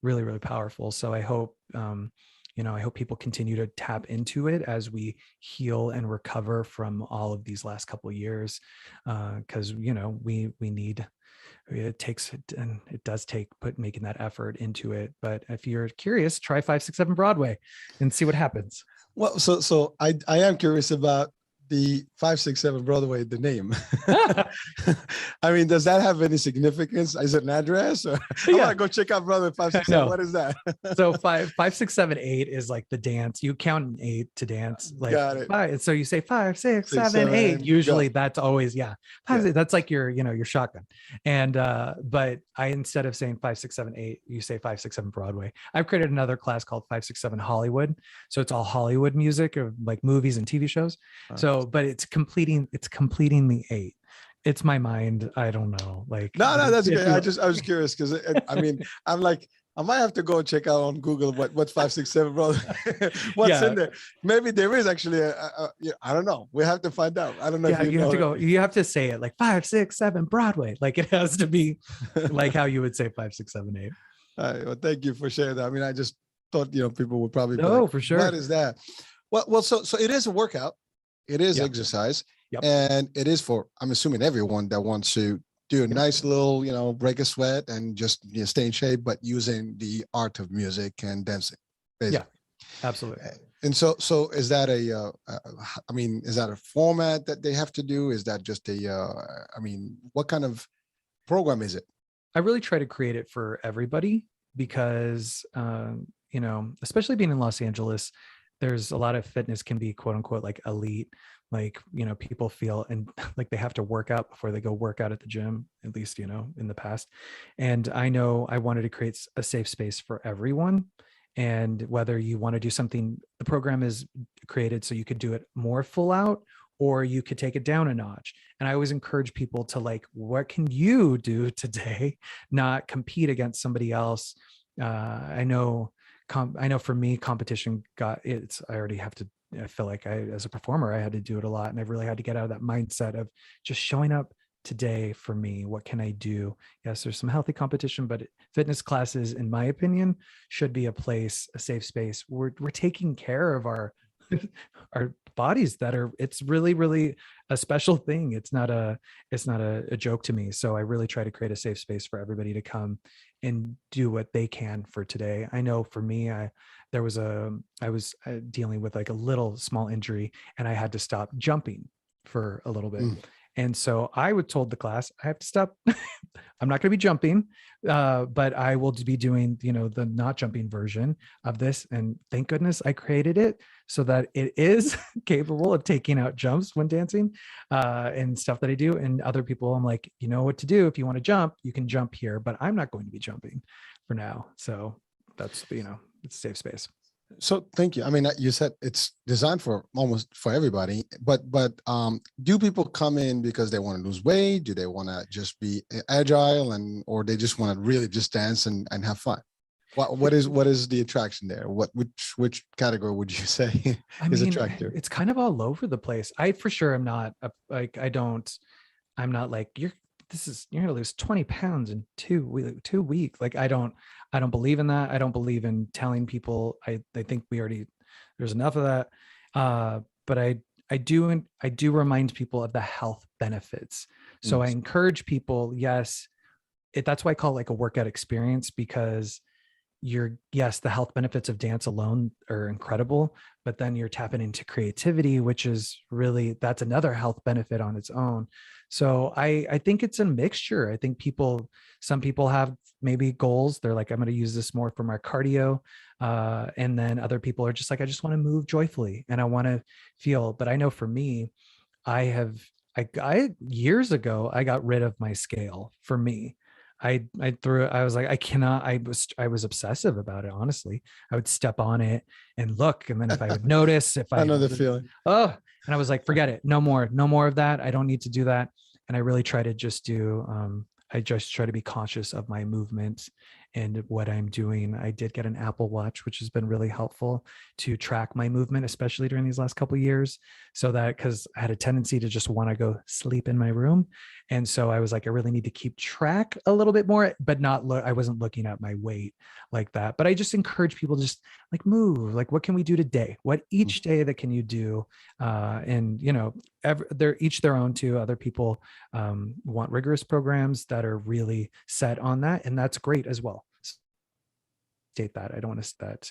really, really powerful. So I hope, I hope people continue to tap into it as we heal and recover from all of these last couple of years. Because, we need, it takes, and it does take making that effort into it. But if you're curious, try 567 Broadway and see what happens. Well, so I am curious about the 567 Broadway, the name? I mean, does that have any significance? Is it an address? Or I want to go check out Broadway 567. What is that? So 5, 6, 7, 8 is like the dance. You count an 8 to dance. Like Got it. 5. So you say 5, 6, 7, 8. Usually that's always, 5. That's like your shotgun. And but I, instead of saying 5, 6, 7, 8, you say 5, 6, 7 Broadway. I've created another class called 5, 6, 7 Hollywood. So it's all Hollywood music of like movies and TV shows. So, but it's completing the 8. It's my mind. I don't know. Like, no, that's good. I was curious because I mean, I'm like, I might have to go check out on Google what's 5, 6, 7 Broadway. What's in there? Maybe there is actually I don't know. We have to find out. I don't know. If you have to go. You have to say it like 5, 6, 7 Broadway. Like it has to be like how you would say 5, 6, 7, 8. All right. Well, thank you for sharing that. I mean, I just thought people would probably. For sure. What is that? Well, so it is a workout. It is exercise. Yep. And it is for, I'm assuming, everyone that wants to do a nice little, break a sweat and just stay in shape, but using the art of music and dancing. Basically. Yeah, absolutely. And so is that is that a format that they have to do? Is that just what kind of program is it? I really try to create it for everybody because, especially being in Los Angeles, there's a lot of fitness can be quote unquote like elite. Like, people feel and like they have to work out before they go work out at the gym, at least, in the past. And I know I wanted to create a safe space for everyone. And whether you want to do something, the program is created so you could do it more full out, or you could take it down a notch. And I always encourage people to like, what can you do today? Not compete against somebody else. I know for me, competition I already have to, I feel like as a performer, I had to do it a lot. And I've really had to get out of that mindset of just showing up today for me. What can I do? Yes, there's some healthy competition, but fitness classes, in my opinion, should be a safe space. We're taking care of our bodies it's really, really a special thing. It's not a joke to me. So I really try to create a safe space for everybody to come and do what they can for today. I know for me, I was dealing with like a little small injury and I had to stop jumping for a little bit. And so I told the class, I have to stop. I'm not going to be jumping, but I will be doing, the not jumping version of this. And thank goodness I created it so that it is capable of taking out jumps when dancing and stuff that I do. And other people, I'm like, you know what to do. If you want to jump, you can jump here, but I'm not going to be jumping for now. So that's, it's a safe space. So thank you. I mean, you said it's designed for almost for everybody, but do people come in because they want to lose weight? Do they want to just be agile or they just want to really just dance and have fun? What is the attraction there? Which category would you say is attractive? It's kind of all over the place. I for sure am not I'm not like you're going to lose 20 pounds in 2 weeks. Like I don't believe in that. I don't believe in telling people. I think there's enough of that. But I do remind people of the health benefits. So I encourage people, that's why I call it like a workout experience, because the health benefits of dance alone are incredible, but then you're tapping into creativity, which is really, that's another health benefit on its own. So I think it's a mixture. I think some people have maybe goals. They're like, I'm going to use this more for my cardio. And then other people are just like, I just want to move joyfully and I want to feel, but I know for me, years ago, I got rid of my scale for me. I was like, I cannot, I was obsessive about it. Honestly, I would step on it and look, and then if I would notice, I know the feeling. And I was like, forget it. No more of that. I don't need to do that. And I really try to just I just try to be conscious of my movement and what I'm doing. I did get an Apple Watch, which has been really helpful to track my movement, especially during these last couple of years. So that, because I had a tendency to just want to go sleep in my room. And so I was like, I really need to keep track a little bit more, but I wasn't looking at my weight like that. But I just encourage people to just like move, like, what can we do today? What each day that can you do? And, they're each their own too. Other people want rigorous programs that are really set on that. And that's great as well. State that. I don't want to that.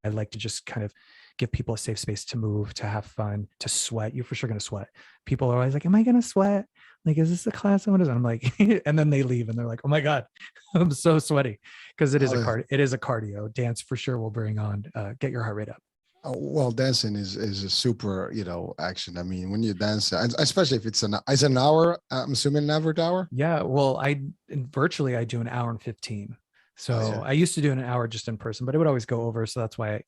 I like to just kind of give people a safe space to move, to have fun, to sweat. You're for sure going to sweat. People are always like, am I going to sweat? Like, is this a class? What is it? I'm like, and then they leave and they're like, oh my God, I'm so sweaty. Because it is a cardio. Dance for sure will bring on, get your heart rate up. Well, dancing is a super, action. I mean, when you dance, and especially if it's an hour, I'm assuming an average hour. Yeah. Well, I do an hour and 15. So I used to do an hour just in person, but it would always go over. So that's why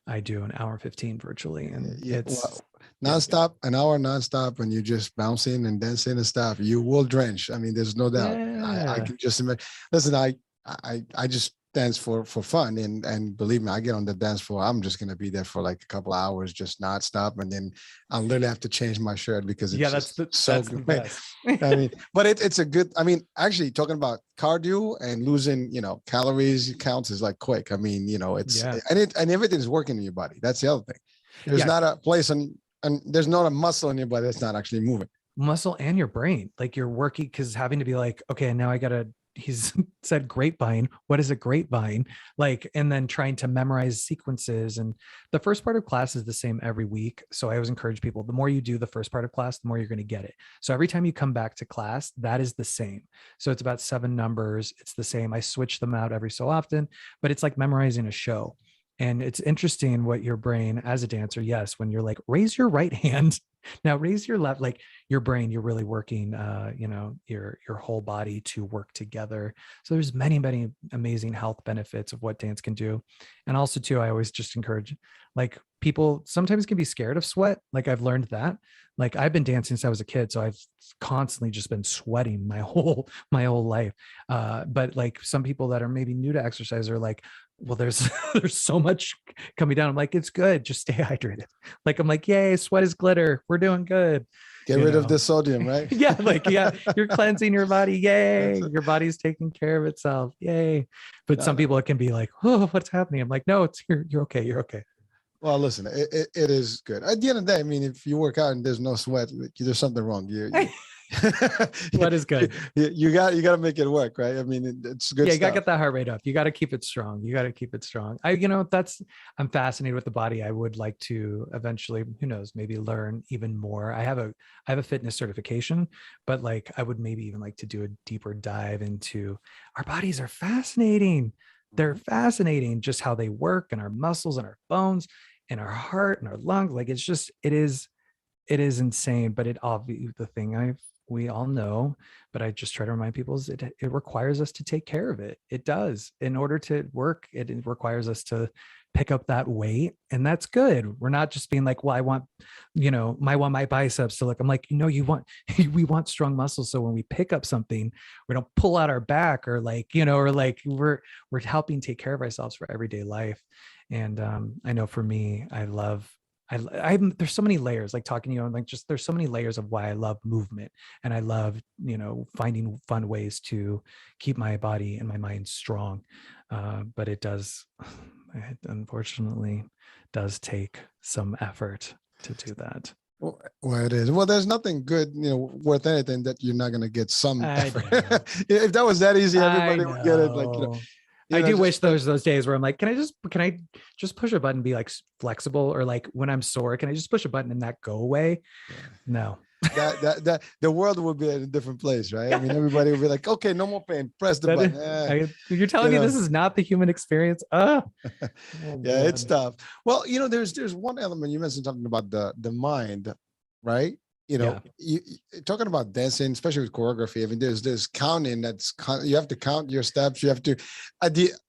I do an hour 15 virtually, and it's nonstop, an hour nonstop, and you're just bouncing and dancing and stuff. You will drench. I mean, there's no doubt. Yeah. I can just imagine. Listen, I just dance for fun, and believe me, I get on the dance floor, I'm just gonna be there for like a couple of hours, just nonstop, and then I'll literally have to change my shirt because it's that's the best. I mean, but it's a good. I mean, actually, talking about cardio and losing, calories counts is like quick. I mean, it's and everything's working in your body. That's the other thing. There's not a place and there's not a muscle in your body that's not actually moving. Muscle and your brain, like you're working, because having to be like, okay, now I gotta. He's said grapevine. What is a grapevine? Like, and then trying to memorize sequences. And the first part of class is the same every week. So I always encourage people, the more you do the first part of class, the more you're going to get it. So every time you come back to class, that is the same. So it's about 7 numbers. It's the same. I switch them out every so often, but it's like memorizing a show. And it's interesting what your brain as a dancer, yes, when you're like, raise your right hand, now raise your left, like your brain, you're really working, your whole body to work together. So there's many, many amazing health benefits of what dance can do. And also too, I always just encourage, like, people sometimes can be scared of sweat. Like I've learned that, like I've been dancing since I was a kid. So I've constantly just been sweating my whole life. But like some people that are maybe new to exercise are like, well, there's so much coming down. I'm like, it's good. Just stay hydrated. Like, I'm like, yay, sweat is glitter. We're doing good. Get rid of the sodium, right? You're cleansing your body. Yay. Your body's taking care of itself. Yay. But some people, it can be like, oh, what's happening? I'm like, no, you're okay. You're okay. Well, listen, it is good. At the end of the day, I mean, if you work out and there's no sweat, there's something wrong. Sweat is good. You got to make it work, right? I mean, it's good. Yeah, you got to get that heart rate up. You got to keep it strong. I'm fascinated with the body. I would like to eventually, who knows, maybe learn even more. I have a fitness certification, but like I would maybe even like to do a deeper dive into our bodies are fascinating. They're fascinating, just how they work, and our muscles and our bones and our heart and our lungs. Like it is insane. But we all know, but I just try to remind people is it requires us to take care of it. It does. In order to work, it requires us to pick up that weight, and that's good. We're not just being like, well, I want my biceps to look. I'm like, we want strong muscles. So when we pick up something, we don't pull out our back or we're helping take care of ourselves for everyday life. And I know for me, there's so many layers, like talking to you, like just there's so many layers of why I love movement, and I love finding fun ways to keep my body and my mind strong. But it unfortunately does take some effort to do that. Well, it is. Well, there's nothing good, worth anything that you're not going to get some effort. If that was that easy, everybody would get it. Like, I do wish those days where I'm like, can I just push a button, be like flexible, or like when I'm sore, can I just push a button and that go away? Yeah. No. that the world would be at a different place, right? I mean, everybody would be like, okay, no more pain, press the button. You're telling me this is not the human experience? It's tough. Well, there's one element you mentioned, something about the mind, right? You talking about dancing, especially with choreography. I mean, there's counting. You have to count your steps. You have to,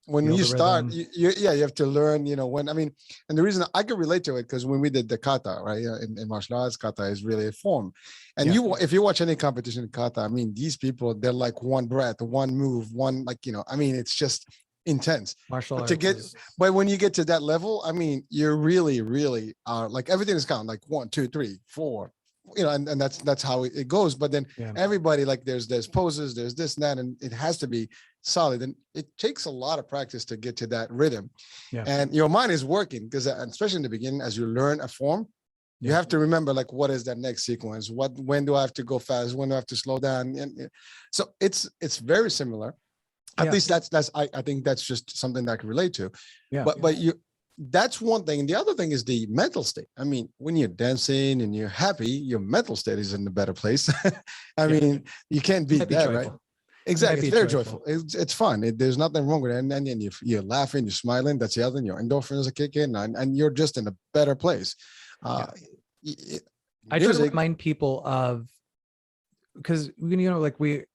when you start, you have to learn. And the reason I can relate to it, because when we did the kata, right, in martial arts, kata is really a form. And if you watch any competition in kata, I mean, these people, they're like one breath, one move, it's just intense. Martial arts. But when you get to that level, I mean, you're really, really like everything is counted, like 1, 2, 3, 4. And that's how it goes. But then everybody, like there's poses, there's this and that, and it has to be solid. And it takes a lot of practice to get to that rhythm. Yeah. And your mind is working, because especially in the beginning, as you learn a form, you have to remember, like, what is that next sequence? When do I have to go fast? When do I have to slow down? And so it's very similar. At least that's I think that's just something that I can relate to. Yeah. But that's one thing. And the other thing is the mental state. I mean, when you're dancing and you're happy, your mental state is in a better place. I mean, you can't beat that, joyful. right? Exactly. It's very joyful. It's fun. There's nothing wrong with it. And then you're laughing, you're smiling. That's the other thing. Your endorphins are kicking and you're just in a better place. I try to remind people of, because, you know, like we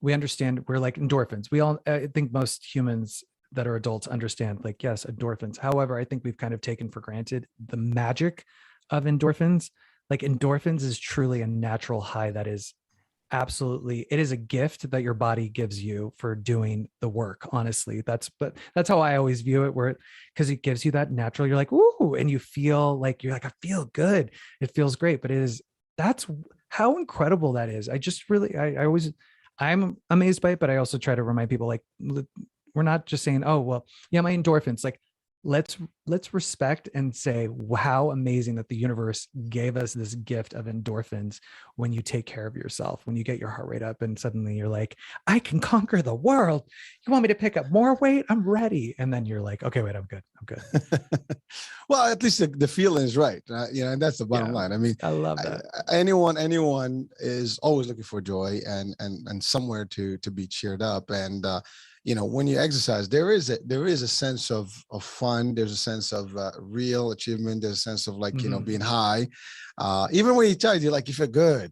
understand we're like endorphins. We all, I think most humans that are adults understand, like, yes, endorphins. However, I think we've kind of taken for granted the magic of endorphins. Like endorphins is truly a natural high that is absolutely, it is a gift that your body gives you for doing the work. Honestly, that's how I always view it, where because it gives you that natural, you're like, ooh, and you feel like, you're like, I feel good. It feels great. But that's how incredible that is. I just really, I'm amazed by it, but I also try to remind people, like, we're not just saying, oh, well, yeah, my endorphins, like, let's respect and say how amazing that the universe gave us this gift of endorphins when you take care of yourself, when you get your heart rate up and suddenly you're like, I can conquer the world. You want me to pick up more weight? I'm ready. And then you're like, okay, wait, I'm good. Well, at least the feeling is right. You know, and that's the bottom line. I mean, I love that. Anyone is always looking for joy and somewhere to be cheered up. And you know, when you exercise, there is a sense of fun. There's a sense of real achievement. There's a sense of, like, you know, being high. Even when you tired, you're like, you feel good.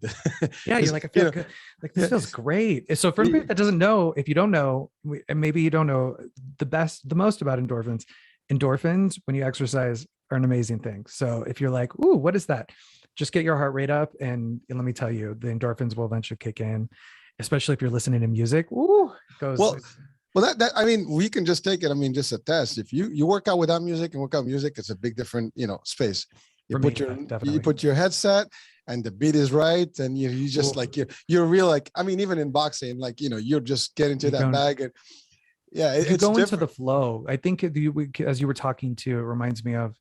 Yeah, you're like, I feel good. Like, this feels great. So for anybody that doesn't know, if you don't know, and maybe you don't know the most about endorphins when you exercise are an amazing thing. So if you're like, ooh, what is that? Just get your heart rate up, and let me tell you, the endorphins will eventually kick in, especially if you're listening to music. Ooh, it goes. Well, that I mean, we can just take it. I mean, just a test. If you work out without music and work out music, it's a big different, you know, space. You put your headset and the beat is right, and you just like you're real, like, I mean, even in boxing, like, you know, you're just getting to that bag, and yeah, it's you go different. into the flow. I think as you were talking to, it reminds me of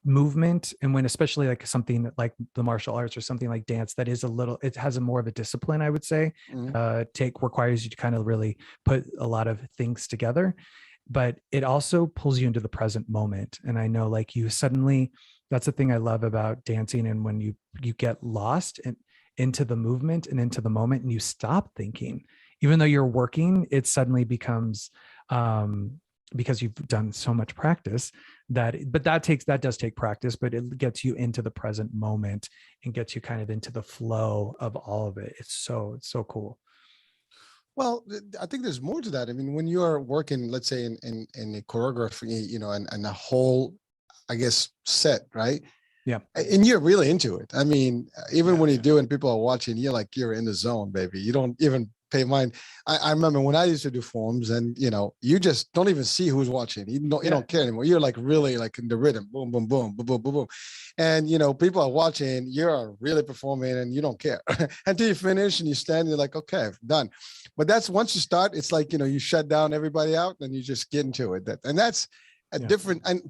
movement, and when especially like something like the martial arts or something like dance that is it has a more of a discipline, I would say. Requires you to kind of really put a lot of things together, but it also pulls you into the present moment. And I know, like, you suddenly, that's the thing I love about dancing, and when you get lost into the movement and into the moment, and you stop thinking, even though you're working, it suddenly becomes because you've done so much practice that does take practice, but it gets you into the present moment and gets you kind of into the flow of all of it. It's so cool. Well, I think there's more to that. I mean, when you are working, let's say in a choreography, you know, and a whole, I guess, set, right? Yeah. And you're really into it. I mean, even when you do and people are watching, you're in the zone, baby. You don't even pay mind. I remember when I used to do forms, and, you know, you just don't even see who's watching. You don't care anymore. You're like really like in the rhythm, boom, boom, boom, boom, boom, boom, boom. And, you know, people are watching, you're really performing, and you don't care until you finish and you stand, you're like, okay, done. But that's, once you start, it's like, you know, you shut down everybody out and you just get into it. And that's a different, and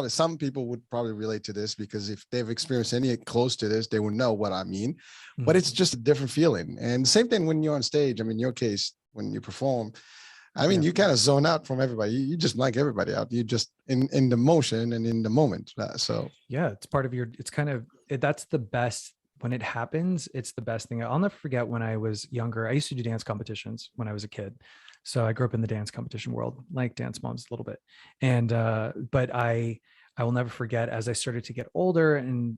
some people would probably relate to this, because if they've experienced any close to this, they would know what I mean. But it's just a different feeling. And same thing when you're on stage. I mean, in your case, when you perform, I mean, you kind of zone out from everybody. You just blank everybody out. You just in the motion and in the moment. So yeah, it's part of it's kind of, that's the best. When it happens, it's the best thing. I'll never forget when I was younger, I used to do dance competitions when I was a kid. So I grew up in the dance competition world, like Dance Moms a little bit. And, but I will never forget, as I started to get older, and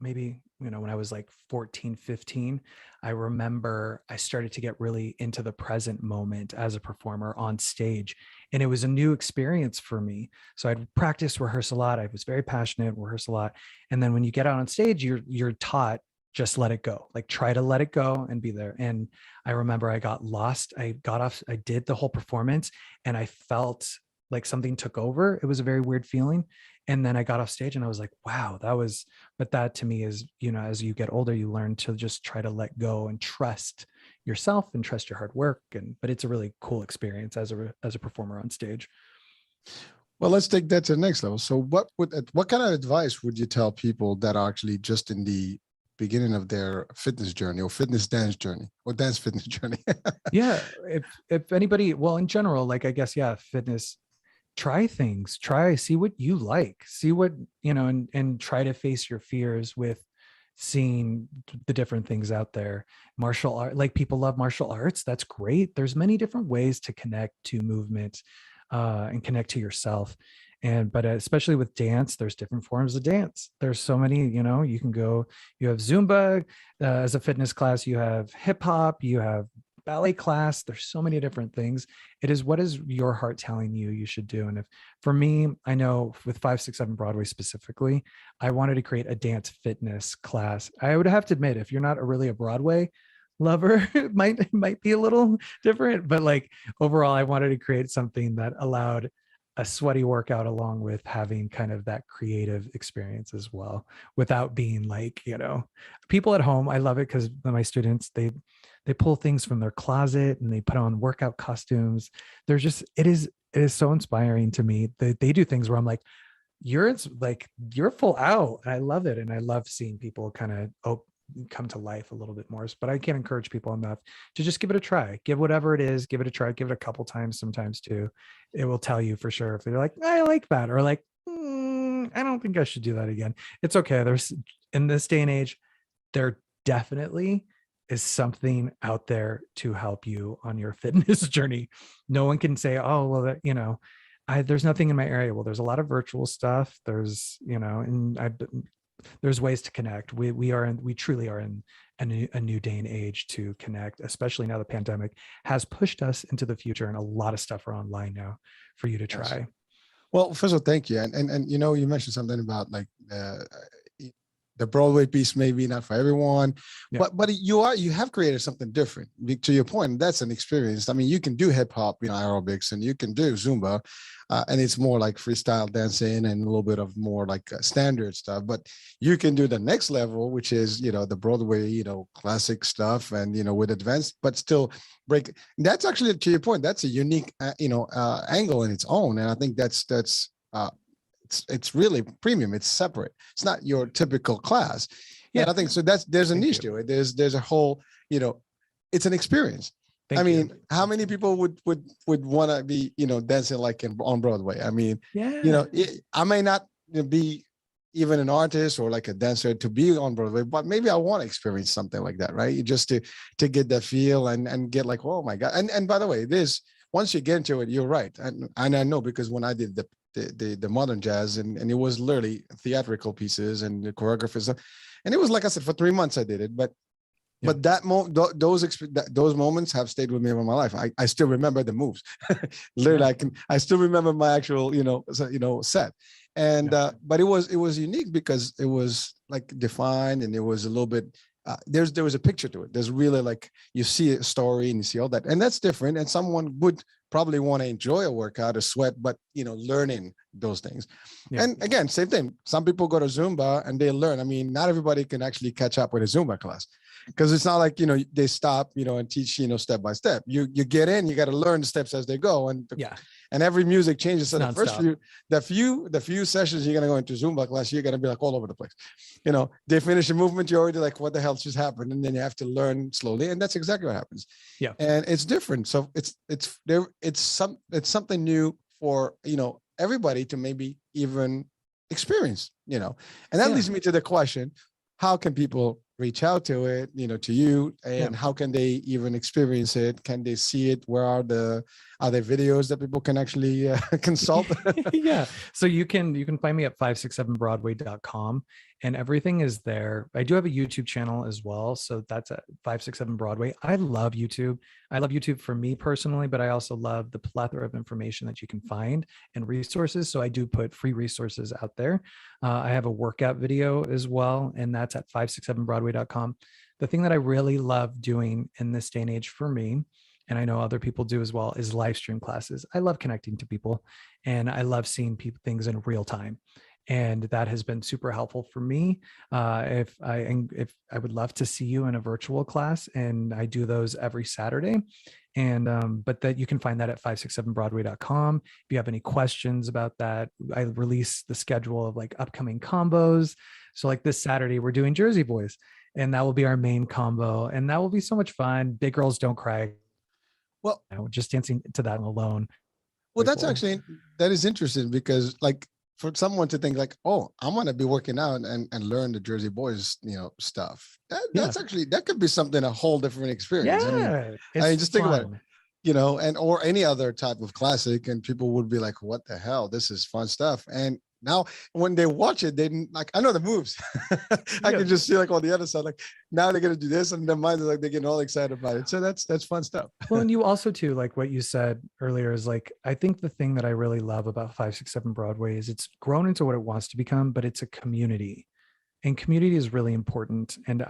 maybe, you know, when I was like 14, 15, I remember I started to get really into the present moment as a performer on stage. And it was a new experience for me. So I'd practice, rehearse a lot. I was very passionate, rehearse a lot. And then when you get out on stage, you're taught, just let it go, like try to let it go and be there. And I remember I got lost. I got off, I did the whole performance, and I felt like something took over. It was a very weird feeling. And then I got off stage and I was like, wow, but that to me is, you know, as you get older, you learn to just try to let go and trust yourself and trust your hard work. But it's a really cool experience as a performer on stage. Well, let's take that to the next level. So what kind of advice would you tell people that are actually just in the beginning of their fitness journey, or fitness dance journey, or dance fitness journey? Yeah. If anybody, well, in general, like, I guess, yeah, fitness try things, see what you like, see what, and try to face your fears with seeing the different things out there. Martial art, like people love martial arts. That's great. There's many different ways to connect to movement and connect to yourself. But especially with dance, there's different forms of dance. There's so many, you can go, you have Zumba as a fitness class, you have hip hop, you have ballet class. There's so many different things. It is, what is your heart telling you should do? And if, for me, I know with 567 Broadway specifically, I wanted to create a dance fitness class. I would have to admit, if you're not really a Broadway lover, it might be a little different, but like overall, I wanted to create something that allowed a sweaty workout along with having kind of that creative experience as well, without being like, people at home. I love it because my students, they pull things from their closet and they put on workout costumes. They're just, it is so inspiring to me. They do things where I'm like, you're full out. And I love it. And I love seeing people kind of come to life a little bit more. But I can't encourage people enough to just give it a try. Give whatever it is, give it a try, give it a couple times, sometimes too. It will tell you for sure if they're like, I like that, or like, I don't think I should do that again. It's okay. There's, in this day and age, there definitely is something out there to help you on your fitness journey. No one can say, oh, well, there's nothing in my area. Well, there's a lot of virtual stuff. There's, there's ways to connect. We truly are in a new day and age to connect, especially now the pandemic has pushed us into the future, and a lot of stuff are online now for you to try. Yes. Well, first of all, thank you. And you mentioned something about like the Broadway piece, maybe not for everyone, but you have created something different. To your point, that's an experience. I mean, you can do hip hop, aerobics, and you can do Zumba, and it's more like freestyle dancing and a little bit of more like standard stuff. But you can do the next level, which is the Broadway, classic stuff, and with advanced, but still break. That's actually, to your point, that's a unique angle in its own, and I think that's. It's really premium. It's separate. It's not your typical class. Yeah, and I think so. There's a niche to it. There's a whole, it's an experience. I mean, how many people would want to be, dancing like on Broadway? I mean, I may not be even an artist or like a dancer to be on Broadway, but maybe I want to experience something like that, right? Just to get that feel and get like, oh my God. And by the way, once you get into it, you're right. And I know, because when I did the modern jazz, and it was literally theatrical pieces and the choreographers, and it was, like I said, for 3 months I did it, but those moments have stayed with me all my life. I still remember the moves. Literally, I still remember my actual set, and but it was unique because it was like defined, and it was a little bit. There was a picture to it. There's really, like, you see a story and you see all that, and that's different. And someone would probably want to enjoy a workout, a sweat, but learning those things. Yeah. And again, same thing. Some people go to Zumba and they learn. I mean, not everybody can actually catch up with a Zumba class, because it's not like they stop and teach step by step. You get in, you got to learn the steps as they go, and every music changes. So the first few sessions you're gonna go into Zumba class, you're gonna be like all over the place. They finish a movement, you're already like, what the hell just happened? And then you have to learn slowly, and that's exactly what happens. Yeah, and it's different. So it's something new for everybody to maybe even experience. And that leads me to the question: how can people reach out to it, to you, and how can they even experience it? Can they see it? Where are there videos that people can actually consult? Yeah. So you can find me at 567broadway.com, and everything is there. I do have a YouTube channel as well. So that's at 567 Broadway. I love YouTube. I love YouTube for me personally, but I also love the plethora of information that you can find and resources. So I do put free resources out there. I have a workout video as well, and that's at 567broadway.com. The thing that I really love doing in this day and age for me, and I know other people do as well, is live stream classes. I love connecting to people, and I love seeing things in real time. And that has been super helpful for me. If I would love to see you in a virtual class, and I do those every Saturday. And but that you can find that at 567broadway.com. If you have any questions about that, I release the schedule of like upcoming combos. So like this Saturday, we're doing Jersey Boys, and that will be our main combo, and that will be so much fun. Big Girls Don't Cry. Well, just dancing to that alone Well, Very that's cool. actually that is interesting because like for someone to think like, oh, I'm gonna be working out and learn the Jersey Boys, stuff. Yeah. That's actually that could be something a whole different experience. Yeah. I It's mean, just think about it, fun. and or any other type of classic, and people would be like, what the hell? This is fun stuff. And now when they watch it, they didn't like I know the moves. I Yeah. can just see like on the other side, like now they're gonna do this, and their minds are like they're getting all excited about it. So that's fun stuff. Well, and you also too, like what you said earlier is like, I think the thing that I really love about 567 Broadway is it's grown into what it wants to become, but it's a community, and community is really important. And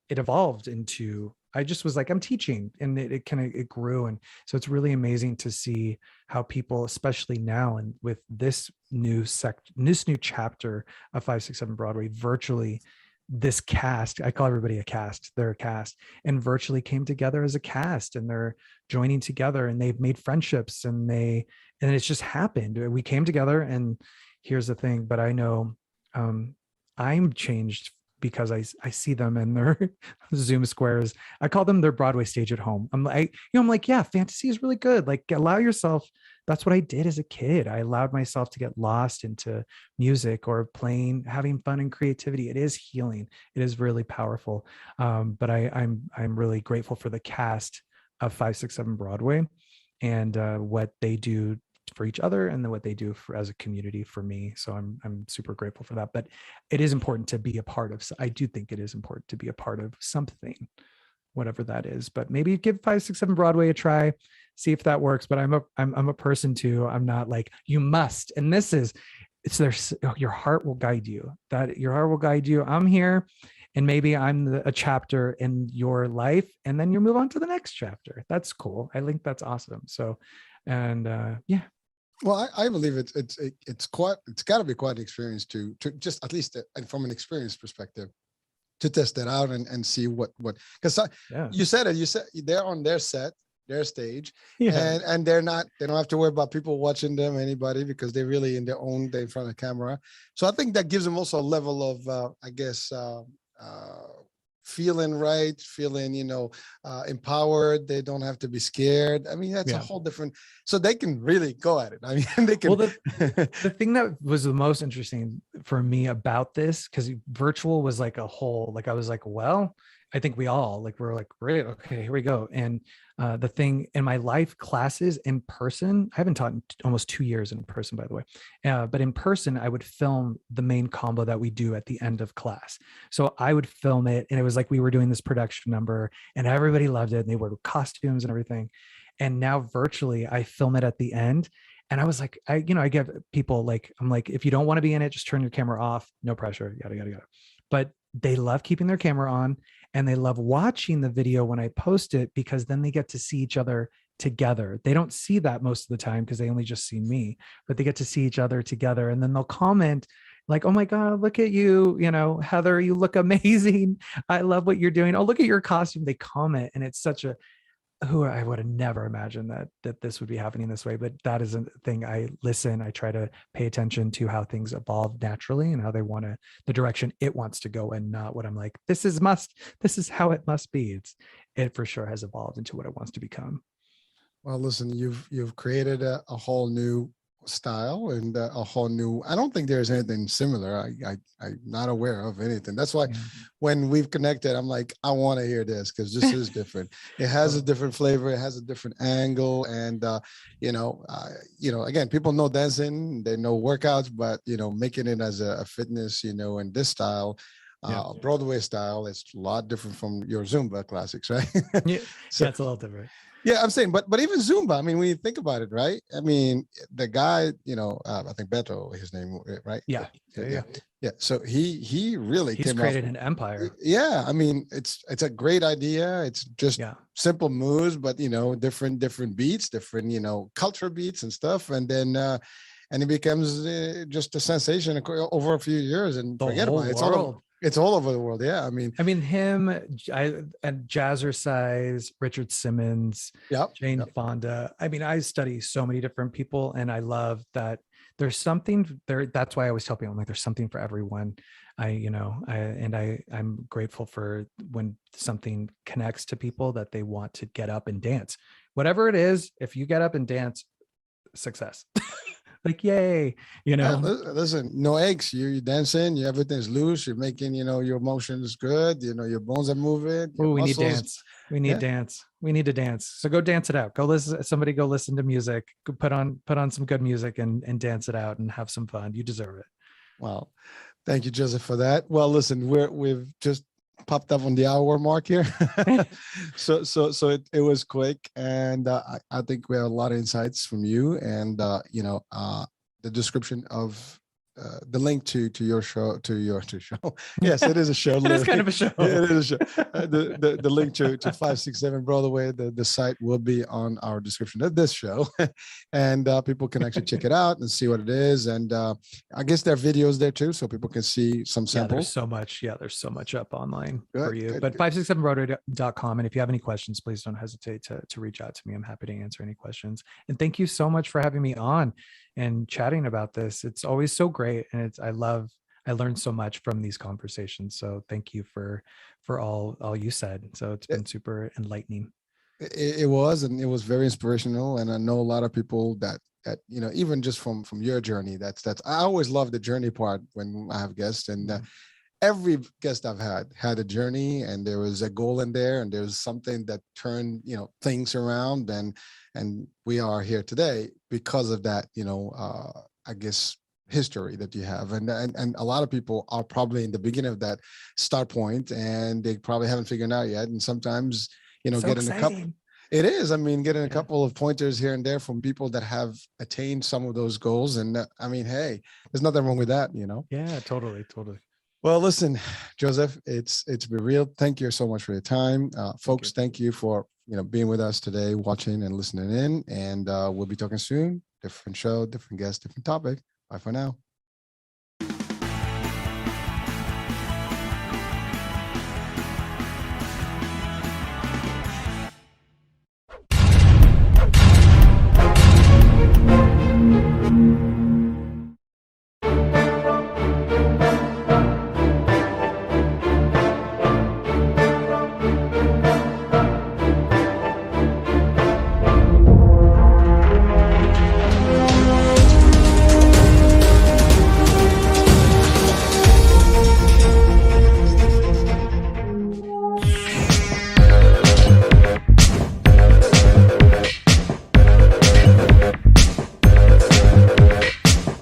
it evolved into, I just was like, I'm teaching, and it kind of, it grew. And so it's really amazing to see how people, especially now, and with this this new chapter of 567 Broadway, virtually this cast, I call everybody a cast, they're a cast, and virtually came together as a cast, and they're joining together, and they've made friendships, and it's just happened. We came together. And here's the thing, but I know I'm changed because I see them in their Zoom squares. I call them their Broadway stage at home. I'm like, yeah, fantasy is really good. Like, allow yourself. That's what I did as a kid. I allowed myself to get lost into music or playing, having fun and creativity. It is healing. It is really powerful. But I'm really grateful for the cast of 567 Broadway and what they do for each other, and then what they do as a community for me. So I'm super grateful for that. But it is important to be a part of. I do think it is important to be a part of something, whatever that is. But maybe give 567 Broadway a try, see if that works. But I'm a person too. I'm not like, you must. And your heart will guide you. That your heart will guide you. I'm here, and maybe I'm a chapter in your life, and then you move on to the next chapter. That's cool. I think that's awesome. So, and yeah. Well, I believe it's got to be quite an experience to just at least from an experience perspective to test that out and see what because Yeah. you said they're on their set, their stage, Yeah. and they don't have to worry about people watching them, anybody, because they're really in their own day in front of the camera. So I think that gives them also a level of feeling right, feeling empowered. They don't have to be scared. I mean, that's a whole different, so they can really go at it. I mean, they can. Well, the thing that was the most interesting for me about this, because virtual was like a whole, like I was like, well, I think we all like, we're like, great, okay, here we go. And the thing in my life, classes in person, I haven't taught in almost 2 years in person, by the way. But in person, I would film the main combo that we do at the end of class. So I would film it, and it was like we were doing this production number, and everybody loved it, and they wore costumes and everything. And now virtually, I film it at the end. And I was like, I give people like, I'm like, if you don't want to be in it, just turn your camera off, no pressure, yada, yada, yada. But they love keeping their camera on, and they love watching the video when I post it, because then they get to see each other together. They don't see that most of the time because they only just see me, but they get to see each other together. And then they'll comment like, oh my God, look at you, Heather, you look amazing. I love what you're doing. Oh, look at your costume. They comment. And it's such I would have never imagined that this would be happening this way, but that is a thing. I listen, I try to pay attention to how things evolve naturally and how they the direction it wants to go, and not what I'm like, this is how it must be. It for sure has evolved into what it wants to become. Well, listen, you've created a whole new style and a whole new. I don't think there's anything similar. I'm not aware of anything. That's why when we've connected, I'm like, I want to hear this because this is different. It has a different flavor. It has a different angle, and again, people know dancing, they know workouts, but making it as a fitness, and this style. Broadway style, it's a lot different from your Zumba classics, right? Yeah, So, that's a little different. yeah, I'm saying, but even Zumba, I mean, when you think about it, right? I mean, the guy, I think Beto, his name, right? Yeah. So he's created an empire. Yeah, I mean, it's a great idea. It's just simple moves, but different beats, different culture beats and stuff, and then and it becomes just a sensation over a few years, and forget about it. It's all over the world. Yeah. I mean him, and Jazzercise, Richard Simmons, Jane Fonda. I mean, I study so many different people, and I love that there's something there. That's why I always tell people, I'm like, there's something for everyone. I'm grateful for when something connects to people that they want to get up and dance, whatever it is. If you get up and dance, success. Like, yay, you know. Listen, no aches. You're dancing. Everything's loose. You're making, your emotions good. Your bones are moving. Oh, we need muscles. dance. We need dance. We need to dance. So go dance it out. Go listen. Somebody go listen to music. Go put on some good music and dance it out and have some fun. You deserve it. Well, thank you, Joseph, for that. Well, listen, we've just popped up on the hour mark here. so it was quick, and I think we have a lot of insights from you, and the description of the link to your show, to your show. Yes, it is a show. It is kind of a show. It is a show. The link to 567 Broadway, the site will be on our description of this show, and people can actually check it out and see what it is. And I guess there are videos there too, so people can see some samples. There's so much up online Good, for you. good, But good. 567broadway.com, and if you have any questions, please don't hesitate to reach out to me. I'm happy to answer any questions. And thank you so much for having me on and chatting about this. It's always so great, and I learned so much from these conversations. So thank you for all you said. So it's been super enlightening. It was, and it was very inspirational. And I know a lot of people that even just from your journey, that's I always love the journey part when I have guests, and every guest I've had a journey, and there was a goal in there, and there's something that turned things around, and we are here today because of that. I guess history that you have, and a lot of people are probably in the beginning of that start point, and they probably haven't figured it out yet. And sometimes So getting exciting. a couple. It is. I mean, getting a couple of pointers here and there from people that have attained some of those goals, and hey, there's nothing wrong with that. Yeah, totally. Well, listen, Joseph, it's been real. Thank you so much for your time. Folks, thank you for being with us today, watching and listening in. And we'll be talking soon. Different show, different guest, different topic. Bye for now.